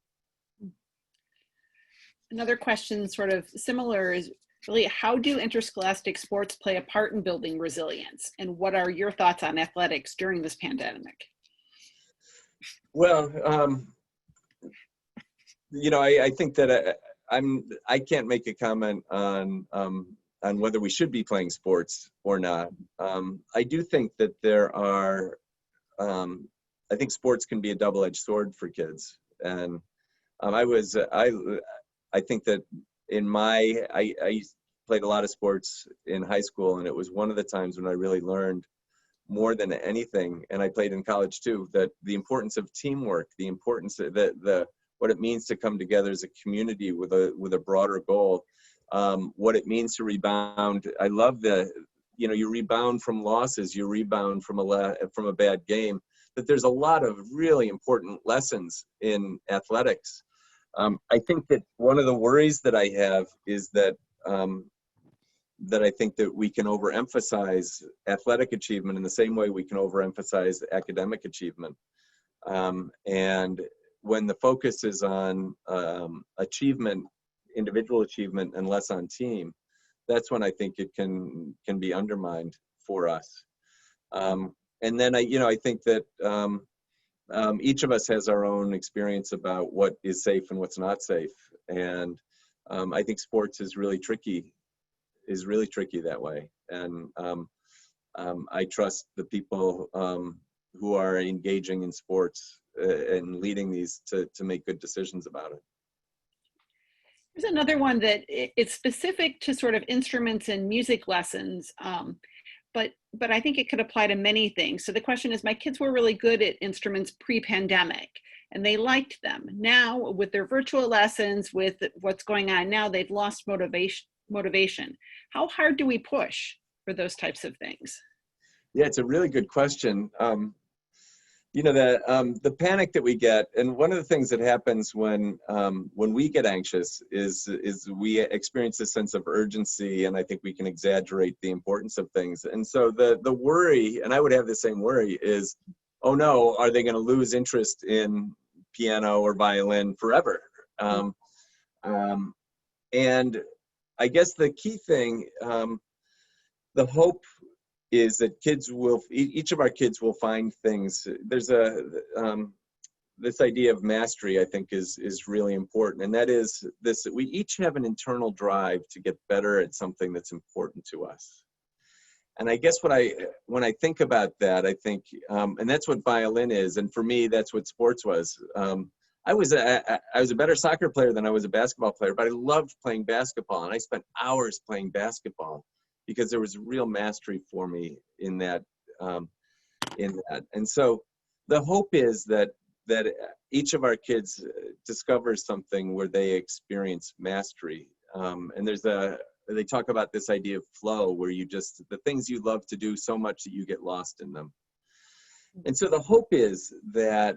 [SPEAKER 3] Another question sort of similar is really, how do interscholastic sports play a part in building resilience? And what are your thoughts on athletics during this pandemic?
[SPEAKER 2] Well, you know, I think that I can't make a comment on whether we should be playing sports or not. I do think that there are, I think sports can be a double-edged sword for kids. And I think that I played a lot of sports in high school, and it was one of the times when I really learned more than anything, and I played in college too, that the importance of teamwork, the importance of what it means to come together as a community with a broader goal, what it means to rebound. I love you rebound from losses, you rebound from a bad game, that there's a lot of really important lessons in athletics. I think that one of the worries that I have is that I think that we can overemphasize athletic achievement in the same way we can overemphasize academic achievement. And when the focus is on achievement, individual achievement, and less on team, that's when I think it can be undermined for us. And then I think that each of us has our own experience about what is safe and what's not safe. And I think sports is really tricky that way. And I trust the people who are engaging in sports and leading these to make good decisions about it.
[SPEAKER 3] There's another one that it's specific to sort of instruments and music lessons, but I think it could apply to many things. So the question is, my kids were really good at instruments pre-pandemic, and they liked them. Now, with their virtual lessons, with what's going on now, they've lost motivation. How hard do we push for those types of things?
[SPEAKER 2] Yeah, it's a really good question. The panic that we get, and one of the things that happens when we get anxious is we experience a sense of urgency, and I think we can exaggerate the importance of things. And so the worry, and I would have the same worry, is, oh no, are they going to lose interest in piano or violin forever? And I guess the key thing, the hope is that kids will, each of our kids will find things. There's this idea of mastery, I think, is really important. And that is this, that we each have an internal drive to get better at something that's important to us. And I guess when I think about that, I think, and that's what violin is. And for me, that's what sports was. I was a better soccer player than I was a basketball player, but I loved playing basketball. And I spent hours playing basketball because there was real mastery for me in that. And so the hope is that each of our kids discovers something where they experience mastery. And they talk about this idea of flow, where the things you love to do so much that you get lost in them. And so the hope is that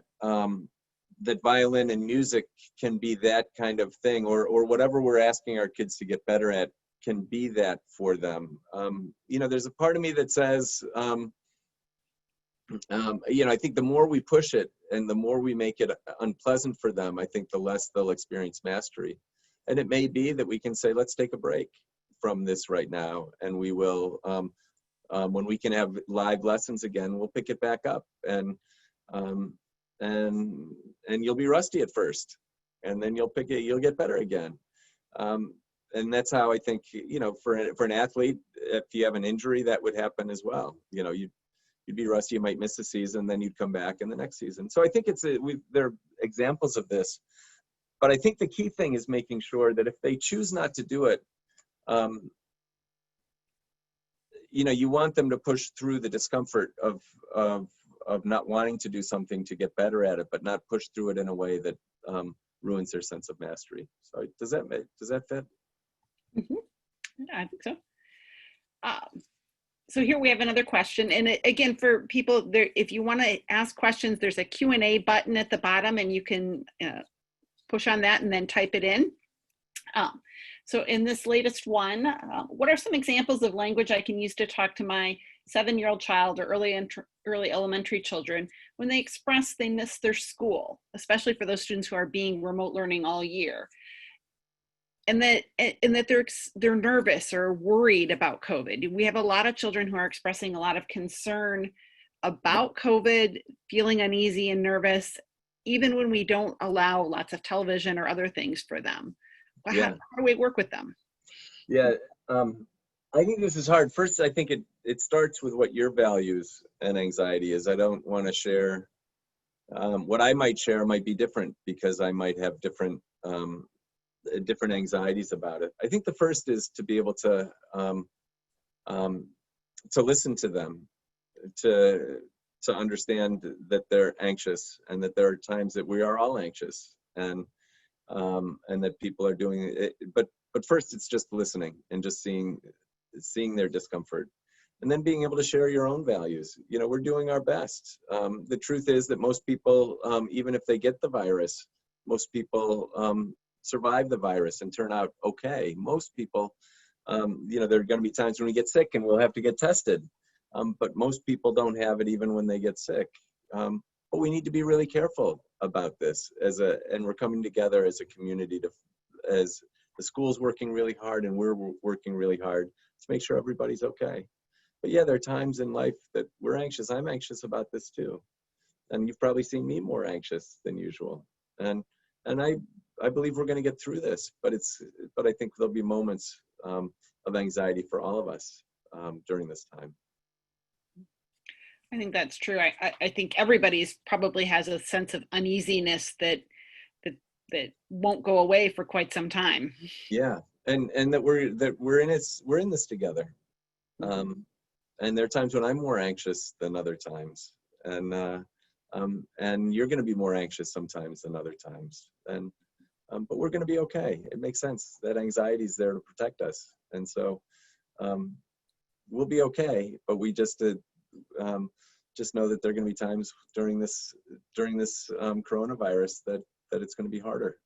[SPEAKER 2] that violin and music can be that kind of thing, or whatever we're asking our kids to get better at can be that for them. There's a part of me that says, I think the more we push it and the more we make it unpleasant for them, I think the less they'll experience mastery. And it may be that we can say, let's take a break from this right now, and we will, when we can have live lessons again, we'll pick it back up, and you'll be rusty at first, and then you'll get better again. And that's how I think, for an athlete, if you have an injury, that would happen as well. You'd be rusty, you might miss a season, then you'd come back in the next season. So I think there are examples of this, but I think the key thing is making sure that if they choose not to do it, you want them to push through the discomfort of not wanting to do something to get better at it, but not push through it in a way that ruins their sense of mastery. So does that fit?
[SPEAKER 3] Mm-hmm. Yeah, I think so. So here we have another question. And again, for people there, if you want to ask questions, there's a Q&A button at the bottom, and you can push on that and then type it in. So in this latest one, what are some examples of language I can use to talk to my 7-year-old child or early elementary children when they express they miss their school, especially for those students who are being remote learning all year? And that they're nervous or worried about COVID. We have a lot of children who are expressing a lot of concern about COVID, feeling uneasy and nervous, even when we don't allow lots of television or other things for them.
[SPEAKER 2] Yeah.
[SPEAKER 3] How do we work with them?
[SPEAKER 2] Yeah, I think this is hard. First, I think it starts with what your values and anxiety is. I don't want to share, what I might share might be different because I might have different anxieties about it. I think the first is to be able to listen to them, to understand that they're anxious, and that there are times that we are all anxious, and that people are doing it. But first, it's just listening and just seeing their discomfort, and then being able to share your own values. We're doing our best. The truth is that most people, even if they get the virus, most people survive the virus and turn out okay. Most people, there are going to be times when we get sick and we'll have to get tested. But most people don't have it even when they get sick. But we need to be really careful about this and we're coming together as a community as the school's working really hard and we're working really hard to make sure everybody's okay. But yeah, there are times in life that we're anxious. I'm anxious about this too. And you've probably seen me more anxious than usual. And I believe we're going to get through this, but I think there'll be moments of anxiety for all of us during this time.
[SPEAKER 3] I think that's true. I think everybody's probably has a sense of uneasiness that won't go away for quite some time.
[SPEAKER 2] Yeah, and that we're in this together. And there are times when I'm more anxious than other times, and you're going to be more anxious sometimes than other times, but we're going to be okay. It makes sense that anxiety is there to protect us, and so we'll be okay. But we just know that there are going to be times during this coronavirus that it's going to be harder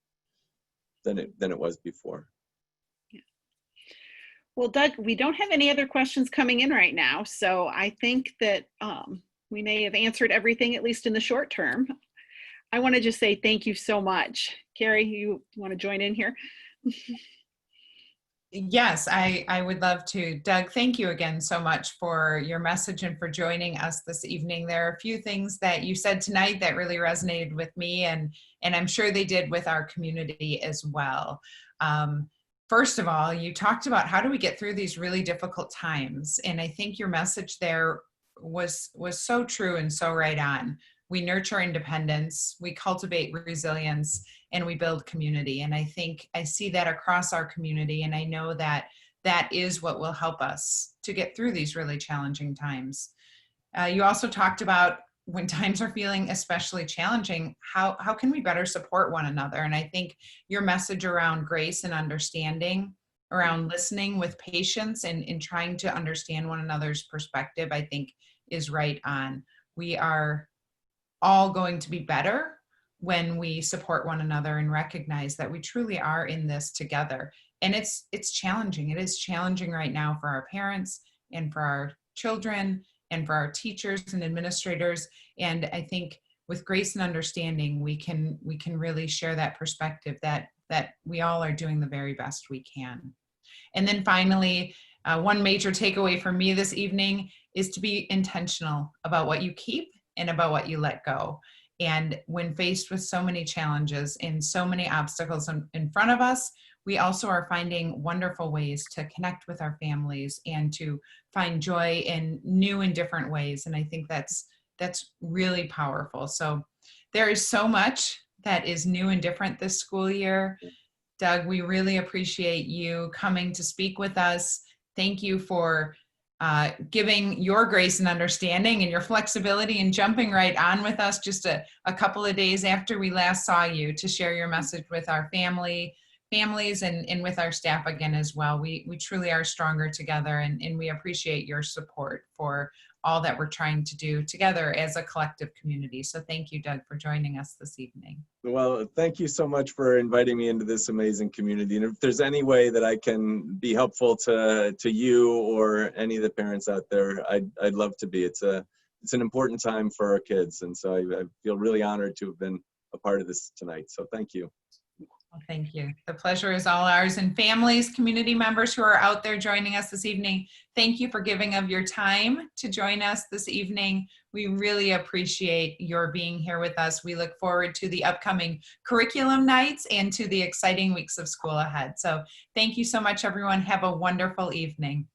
[SPEAKER 2] than it was before.
[SPEAKER 3] Yeah. Well, Doug, we don't have any other questions coming in right now, so I think that we may have answered everything, at least in the short term. I want to just say thank you so much. Carrie, you want to join in here?
[SPEAKER 1] Yes, I would love to. Doug, thank you again so much for your message and for joining us this evening. There are a few things that you said tonight that really resonated with me, and I'm sure they did with our community as well. First of all, you talked about how do we get through these really difficult times, and I think your message there was so true and so right on. We nurture independence, we cultivate resilience, and we build community. And I think I see that across our community, and I know that that is what will help us to get through these really challenging times. You also talked about when times are feeling especially challenging, how can we better support one another? And I think your message around grace and understanding, around listening with patience and in trying to understand one another's perspective, I think is right on. We are all going to be better when we support one another and recognize that we truly are in this together. And it's challenging. It is challenging right now for our parents and for our children and for our teachers and administrators. And I think with grace and understanding, we can really share that perspective that we all are doing the very best we can. And then finally, one major takeaway for me this evening is to be intentional about what you keep and about what you let go. And when faced with so many challenges and so many obstacles in front of us, we also are finding wonderful ways to connect with our families and to find joy in new and different ways. And I think that's really powerful. So there is so much that is new and different this school year. Doug, we really appreciate you coming to speak with us. Thank you for giving your grace and understanding and your flexibility and jumping right on with us just a couple of days after we last saw you to share your message with our families and with our staff again as well. We truly are stronger together, and we appreciate your support for all that we're trying to do together as a collective community. So thank you, Doug, for joining us this evening.
[SPEAKER 2] Well, thank you so much for inviting me into this amazing community. And if there's any way that I can be helpful to you or any of the parents out there, I'd love to be. It's an important time for our kids. And so I feel really honored to have been a part of this tonight. So thank you.
[SPEAKER 1] Well, thank you. The pleasure is all ours. And families, community members who are out there joining us this evening, thank you for giving of your time to join us this evening. We really appreciate your being here with us. We look forward to the upcoming curriculum nights and to the exciting weeks of school ahead. So thank you so much, everyone. Have a wonderful evening.